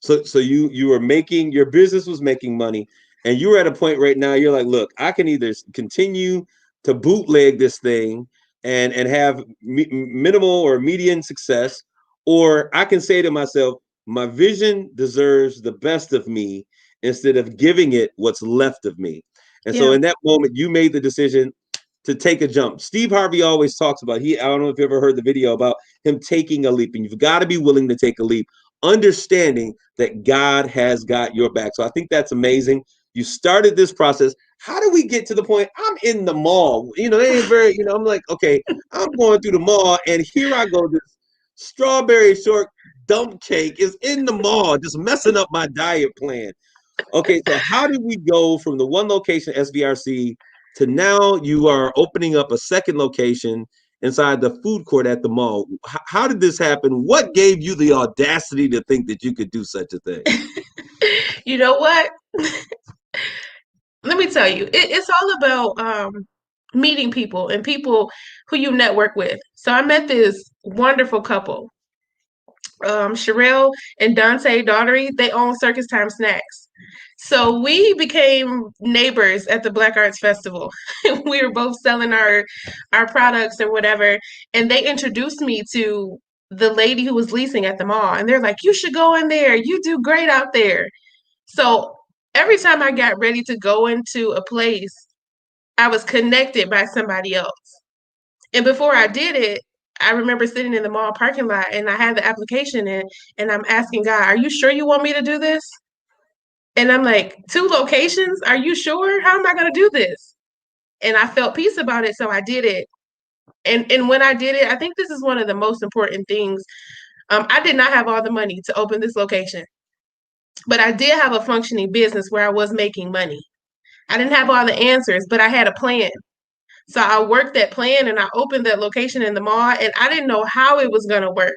So you were making, your business was making money, and you were at a point right now, you're like, look, I can either continue to bootleg this thing and have minimal or median success, or I can say to myself, my vision deserves the best of me instead of giving it what's left of me. And so Yeah. in that moment, you made the decision to take a jump. Steve Harvey always talks about, I don't know if you ever heard the video about him taking a leap, and you've got to be willing to take a leap, understanding that God has got your back. So I think that's amazing. You started this process. How do we get to the point? I'm in the mall. They ain't very, I'm like, okay, I'm going through the mall, and here I go. This strawberry short dump cake is in the mall, just messing up my diet plan. Okay, so how did we go from the one location, SVRC, to now you are opening up a second location inside the food court at the mall? How did this happen? What gave you the audacity to think that you could do such a thing? You know what? Let me tell you, it's all about meeting people and people who you network with. So I met this wonderful couple, Sherelle and Dante Daughtery. They own Circus Time Snacks. So we became neighbors at the Black Arts Festival. We were both selling our products or whatever, and they introduced me to the lady who was leasing at the mall. And they're like, "You should go in there. You do great out there." So every time I got ready to go into a place, I was connected by somebody else. And before I did it, I remember sitting in the mall parking lot and I had the application in, and I'm asking God, "Are you sure you want me to do this?" And I'm like, 2 locations? Are you sure? How am I going to do this? And I felt peace about it, so I did it. And when I did it, I think this is one of the most important things. I did not have all the money to open this location, but I did have a functioning business where I was making money. I didn't have all the answers, but I had a plan. So I worked that plan and I opened that location in the mall, and I didn't know how it was going to work,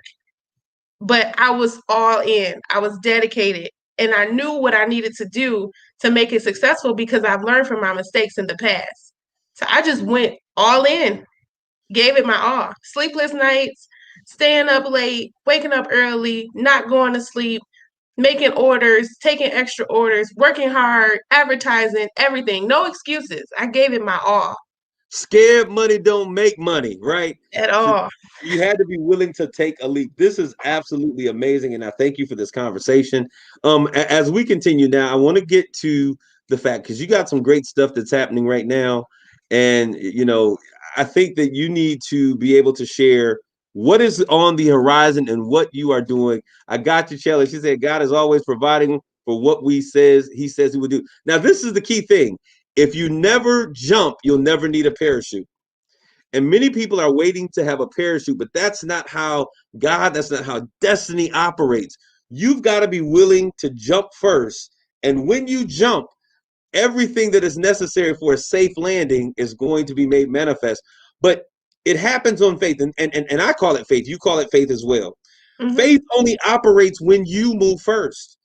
but I was all in. I was dedicated, and I knew what I needed to do to make it successful because I've learned from my mistakes in the past. So I just went all in, gave it my all. Sleepless nights, staying up late, waking up early, not going to sleep, making orders, taking extra orders, working hard, advertising, everything. No excuses. I gave it my all. Scared money don't make money, right? At So all. you had to be willing to take a leap. This is absolutely amazing, and I thank you for this conversation. As we continue now, I want to get to the fact, because you got some great stuff that's happening right now, and I think that you need to be able to share what is on the horizon and what you are doing. I got you, Shelly. She said God is always providing for what He says He would do. Now, this is the key thing. If you never jump, you'll never need a parachute. And many people are waiting to have a parachute, but that's not how that's not how destiny operates. You've got to be willing to jump first. And when you jump, everything that is necessary for a safe landing is going to be made manifest. But it happens on faith. And I call it faith. You call it faith as well. Mhm. Faith only operates when you move first.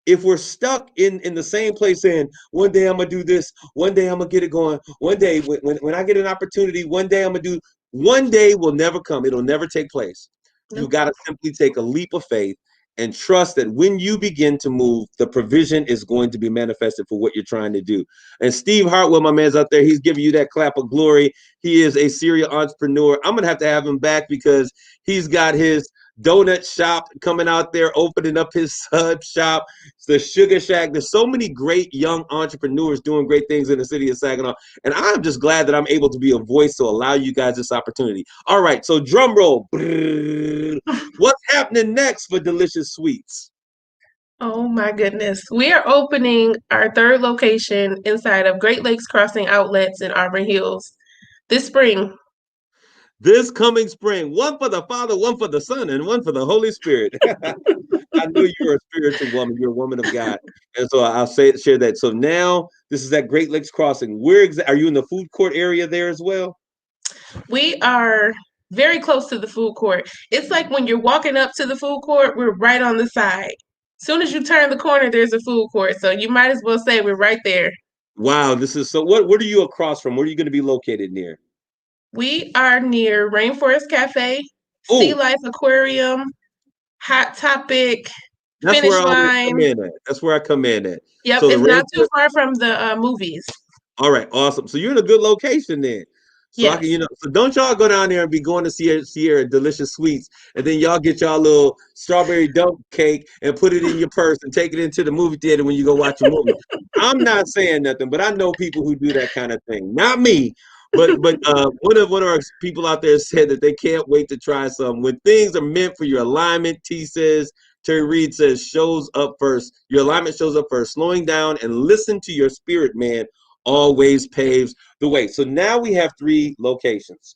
If we're stuck in the same place saying, one day I'm gonna do this, one day I'm gonna get it going, one day when I get an opportunity, one day I'm gonna do, one day will never come. It'll never take place. You've got to simply take a leap of faith and trust that when you begin to move, the provision is going to be manifested for what you're trying to do. And Steve Hartwell, my man's out there, he's giving you that clap of glory. He is a serial entrepreneur. I'm gonna have to have him back because he's got his donut shop coming out there, opening up his sub shop. It's the Sugar Shack. There's so many great young entrepreneurs doing great things in the city of Saginaw. And I'm just glad that I'm able to be a voice to allow you guys this opportunity. All right, so drum roll. What's happening next for Delicious Sweets? Oh my goodness. We are opening our 3rd location inside of Great Lakes Crossing Outlets in Auburn Hills this spring. This coming spring, one for the Father, one for the Son, and one for the Holy Spirit. I know you're a spiritual woman. You're a woman of God. And so I'll share that. So now this is at Great Lakes Crossing. Where are you in the food court area there as well? We are very close to the food court. It's like when you're walking up to the food court, we're right on the side. Soon as you turn the corner, there's a food court. So you might as well say we're right there. Wow, this is so. What are you across from? Where are you going to be located near? We are near Rainforest Cafe, Sea Oh, Life Aquarium, Hot Topic, that's where Finish I always come Line. in at. That's where I come in at. Yep, So the it's not too rainforest. far from the movies. All right, awesome. So you're in a good location then. So I can, Yes. so don't y'all go down there and be going to Sierra Delicious Sweets, and then y'all get y'all little strawberry dump cake and put it in your purse and take it into the movie theater when you go watch a movie. I'm not saying nothing, but I know people who do that kind of thing. Not me, but one of our people out there said that they can't wait to try some. When things are meant for your alignment, Terry Reed says, shows up first. Your alignment shows up first. Slowing down and listen to your spirit, man, always paves the way. So now we have 3 locations.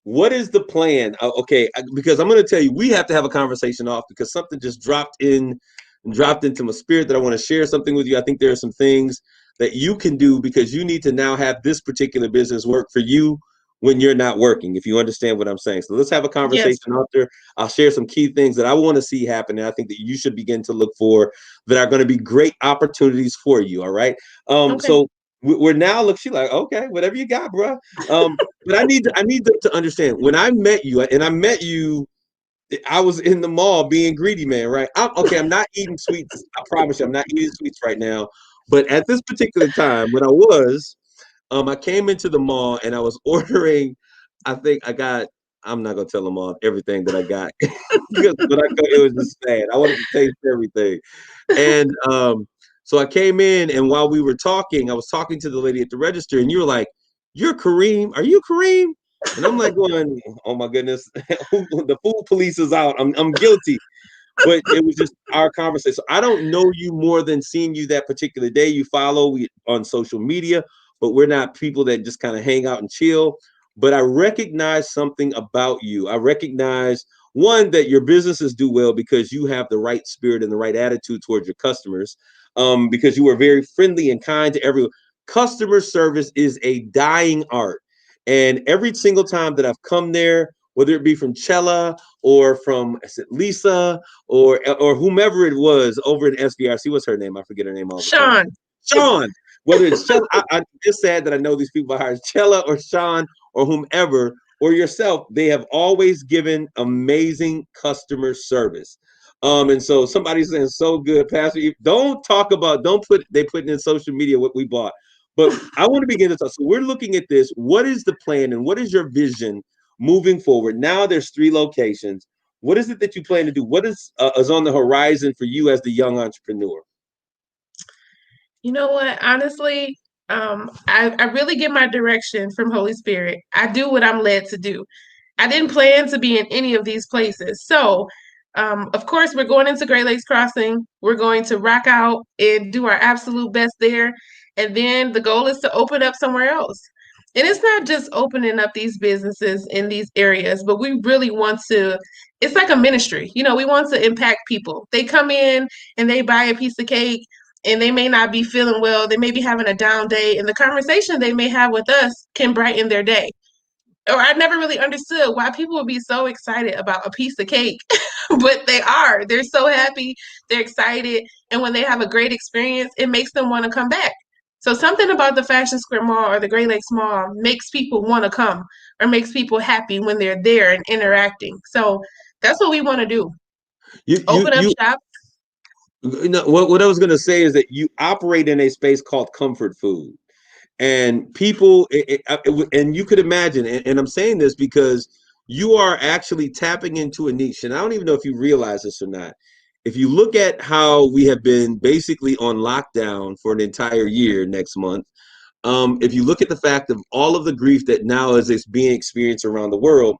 What is the plan? Okay, because I'm going to tell you, we have to have a conversation off because something just dropped into my spirit that I want to share something with you. I think there are some things that you can do because you need to now have this particular business work for you when you're not working, if you understand what I'm saying. So let's have a Yes. conversation after. I'll share some key things that I want to see happen, and I think that you should begin to look for that are going to be great opportunities for you. All right. Okay. So we're now look. She's like, okay, whatever you got, bro. But I need to understand when I met you, and I met you. I was in the mall being greedy, man. Right? I'm not eating sweets. I promise you, I'm not eating sweets right now. But at this particular time, when I came into the mall and I was ordering. I think I got. I'm not gonna tell them all everything that I got because, but it was just sad. I wanted to taste everything, and so I came in, and while we were talking, I was talking to the lady at the register, and you were like, "You're Kareem? Are you Kareem?" And I'm like going, "Oh my goodness, the food police is out. I'm guilty." But it was just our conversation. So I don't know you more than seeing you that particular day. You follow on social media, but we're not people that just kind of hang out and chill. But I recognize something about you. I recognize one that your businesses do well because you have the right spirit and the right attitude towards your customers. Because you are very friendly and kind to everyone. Customer service is a dying art, and every single time that I've come there, whether it be from Chella or from Lisa or whomever it was over in SVRC. What's her name? I forget her name all the time. Sean. Sean. Whether it's Chella, I'm just sad that I know these people behind Chella or Sean or whomever or yourself. They have always given amazing customer service. And so somebody's saying so good, Pastor. Don't put in social media what we bought. But I want to begin to talk. So we're looking at this. What is the plan and what is your vision moving forward? Now there's 3 locations. What is it that you plan to do? What is on the horizon for you as the young entrepreneur? You know what? Honestly, I really get my direction from Holy Spirit. I do what I'm led to do. I didn't plan to be in any of these places. So, of course, we're going into Great Lakes Crossing. We're going to rock out and do our absolute best there. And then the goal is to open up somewhere else. And it's not just opening up these businesses in these areas, but we really want to, it's like a ministry. We want to impact people. They come in and they buy a piece of cake and they may not be feeling well. They may be having a down day, and the conversation they may have with us can brighten their day. Or I never really understood why people would be so excited about a piece of cake, but they are. They're so happy, they're excited, and when they have a great experience, it makes them want to come back. So something about the Fashion Square Mall or the Great Lakes Mall makes people want to come or makes people happy when they're there and interacting. So that's what we want to do. Open up shop. What I was going to say is that you operate in a space called comfort food, and people, and you could imagine, and I'm saying this because you are actually tapping into a niche, and I don't even know if you realize this or not. If you look at how we have been basically on lockdown for an entire year next month, if you look at the fact of all of the grief that now is being experienced around the world,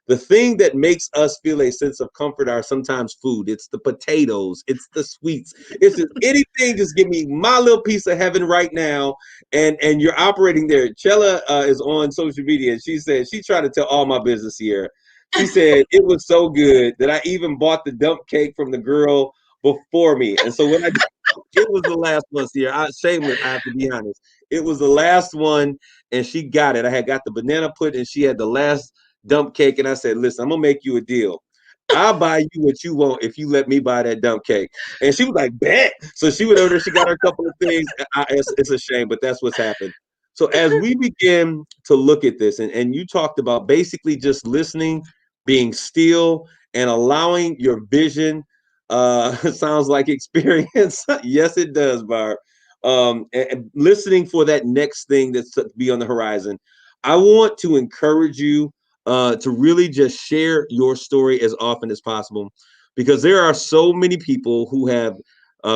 the thing that makes us feel a sense of comfort are sometimes food. It's the potatoes, it's the sweets, it's just anything. Just give me my little piece of heaven right now. And you're operating there. Chella is on social media, and she said she tried to tell all my business here. She said it was so good that I even bought the dump cake from the girl before me. And so when it was the last one here. Shameless, I have to be honest. It was the last one, and she got it. I had got the banana pudding, and she had the last dump cake. And I said, listen, I'm gonna make you a deal. I'll buy you what you want if you let me buy that dump cake. And she was like, bet. So she went over there, she got her a couple of things. It's a shame, but that's what's happened. So as we begin to look at this, and you talked about basically just listening, being still, and allowing your vision, sounds like experience. Yes, it does, Barb. And listening for that next thing that's to be on the horizon. I want to encourage you to really just share your story as often as possible, because there are so many people who have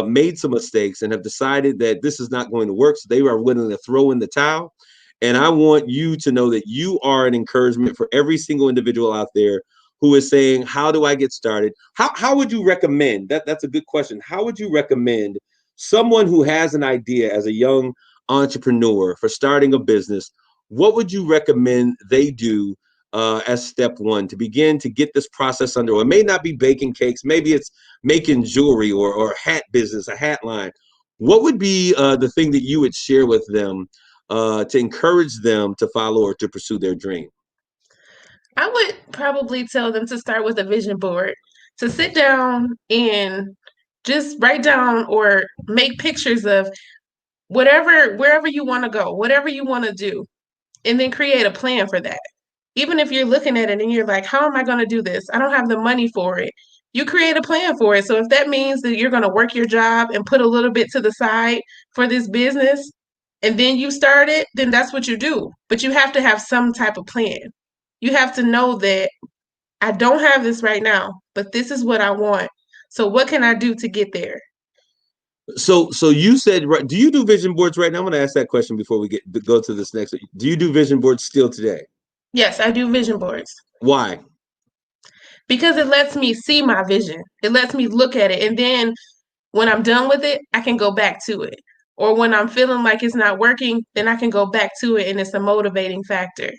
made some mistakes and have decided that this is not going to work. So they are willing to throw in the towel. And I want you to know that you are an encouragement for every single individual out there who is saying, how do I get started? How would you recommend, that's a good question. How would you recommend someone who has an idea as a young entrepreneur for starting a business? What would you recommend they do as step one to begin to get this process under? It may not be baking cakes, maybe it's making jewelry or hat business, a hat line. What would be the thing that you would share with them to encourage them to follow or to pursue their dream? I would probably tell them to start with a vision board, to sit down and just write down or make pictures of wherever you want to go, whatever you want to do, and then create a plan for that. Even if you're looking at it and you're like, how am I going to do this? I don't have the money for it. You create a plan for it. So if that means that you're going to work your job and put a little bit to the side for this business, and then you start it, then that's what you do. But you have to have some type of plan. You have to know that I don't have this right now, but this is what I want. So what can I do to get there? So you said, right, do you do vision boards right now? I'm going to ask that question before we go to this next. Do you do vision boards still today? Yes, I do vision boards Why? because it lets me see my vision. It lets me look at it. And then when I'm done with it, I can go back to it. Or when I'm feeling like it's not working, then I can go back to it and it's a motivating factor.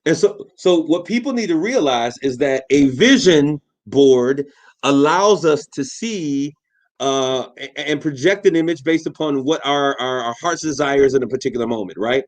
And so what people need to realize is that a vision board allows us to see and project an image based upon what our heart's desires in a particular moment, right?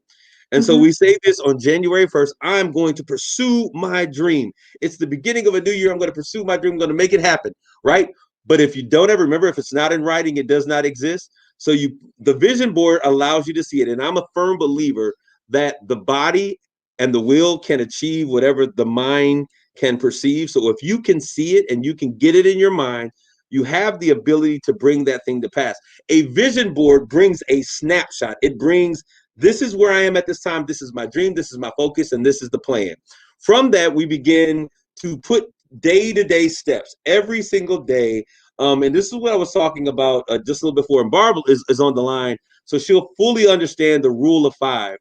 And so we say this on January 1st, I'm going to pursue my dream. It's the beginning of a new year. I'm going to pursue my dream. I'm going to make it happen, right? But if you don't ever remember, if it's not in writing, it does not exist. So the vision board allows you to see it. And I'm a firm believer that the body and the will can achieve whatever the mind can perceive. So if you can see it and you can get it in your mind, you have the ability to bring that thing to pass. A vision board brings a snapshot. It brings, this is where I am at this time. This is my dream. This is my focus. And this is the plan. From that, we begin to put day-to-day steps every single day. And this is what I was talking about just a little before. And Barb is on the line, so she'll fully understand the rule of 5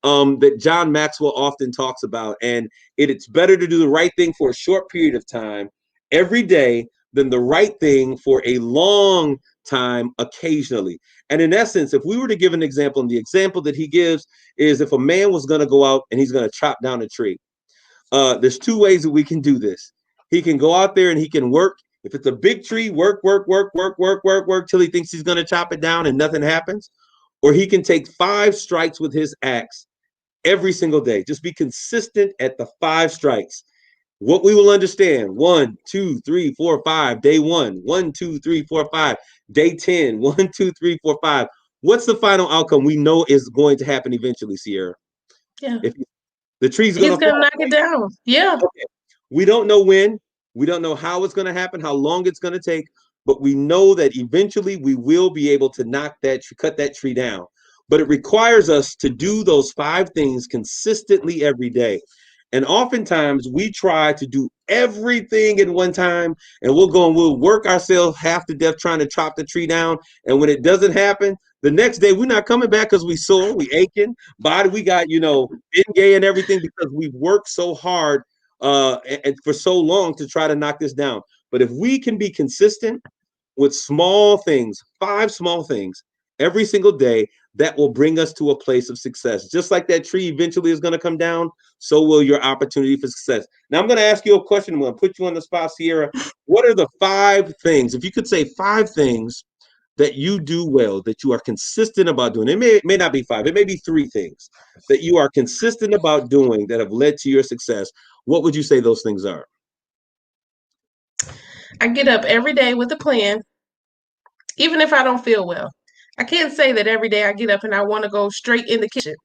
that John Maxwell often talks about. And it's better to do the right thing for a short period of time every day than the right thing for a long time occasionally. And in essence, if we were to give an example, and the example that he gives is if a man was going to go out and he's going to chop down a tree. There's 2 ways that we can do this. He can go out there and he can work. If it's a big tree, work till he thinks he's going to chop it down and nothing happens. Or he can take 5 strikes with his axe every single day. Just be consistent at the 5 strikes. What we will understand: 1, 2, 3, 4, 5. Day 1, 1, 2, 3, 4, 5. Day 10, 1, 2, 3, 4, 5. What's the final outcome we know is going to happen eventually, Sierra? Yeah. If the tree's going to He's gonna knock it down. Yeah. Okay. We don't know when, we don't know how it's going to happen, how long it's going to take, but we know that eventually we will be able to cut that tree down. But it requires us to do those 5 things consistently every day. And oftentimes we try to do everything in one time, and we'll work ourselves half to death trying to chop the tree down. And when it doesn't happen, the next day we're not coming back because we sore, we aching, body, we got, gay and everything, because we've worked so hard and for so long to try to knock this down. But if we can be consistent with small things, 5 small things every single day, that will bring us to a place of success. Just like that tree eventually is going to come down, so will your opportunity for success. Now, I'm going to ask you a question. I'm going to put you on the spot, Sierra. What are the 5 things, if you could say 5 things that you do well, that you are consistent about doing? It may not be 5, it may be 3 things that you are consistent about doing that have led to your success. What would you say those things are? I get up every day with a plan, even if I don't feel well. I can't say that every day I get up and I want to go straight in the kitchen,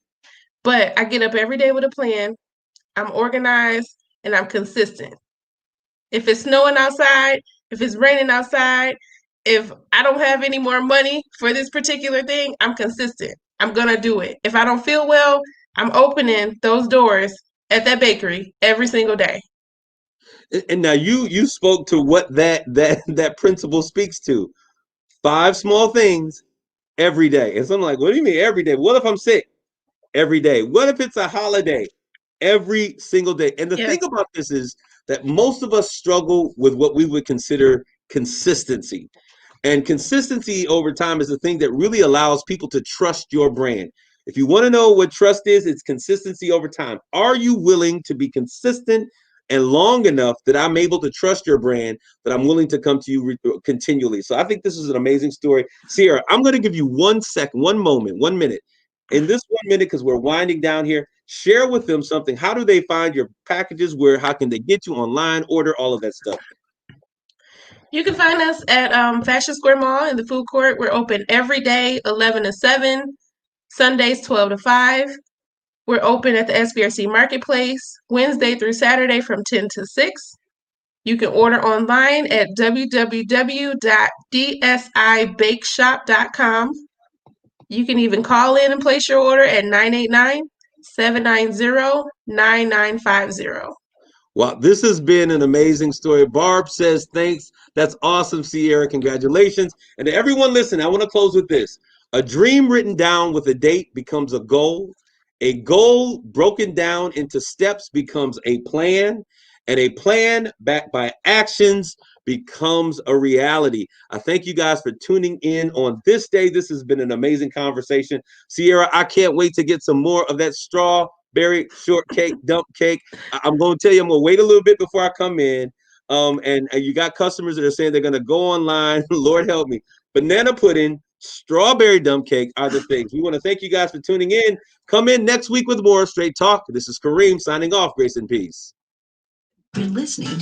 but I get up every day with a plan. I'm organized and I'm consistent. If it's snowing outside, if it's raining outside, if I don't have any more money for this particular thing, I'm consistent. I'm going to do it. If I don't feel well, I'm opening those doors at that bakery every single day. And now you spoke to what that principle speaks to. 5 small things every day. And so I'm like, what do you mean every day? What if I'm sick? Every day. What if it's a holiday? Every single day. And the Yes. thing about this is that most of us struggle with what we would consider consistency. And consistency over time is the thing that really allows people to trust your brand. If you want to know what trust is, it's consistency over time. Are you willing to be consistent and long enough that I'm able to trust your brand, that I'm willing to come to you continually? So I think this is an amazing story. Sierra, I'm going to give you 1 second, 1 moment, 1 minute. In this 1 minute, because we're winding down here, share with them something. How do they find your packages? How can they get you online, order, all of that stuff? You can find us at Fashion Square Mall in the food court. We're open every day, 11 to 7, Sundays, 12 to 5. We're open at the SBRC Marketplace Wednesday through Saturday from 10 to 6. You can order online at www.dsibakeshop.com. You can even call in and place your order at 989-790-9950. Well, this has been an amazing story. Barb says thanks. That's awesome, Sierra. Congratulations. And to everyone listening, I want to close with this. A dream written down with a date becomes a goal. A goal broken down into steps becomes a plan. And a plan backed by actions becomes a reality. I thank you guys for tuning in on this day. This has been an amazing conversation. Sierra, I can't wait to get some more of that strawberry shortcake dump cake. I'm going to tell you, I'm going to wait a little bit before I come in. And you got customers that are saying they're going to go online. Lord help me. Banana pudding, strawberry dump cake are the things. We want to thank you guys for tuning in. Come in next week with more Straight Talk. This is Kareem signing off. Grace and peace. You're listening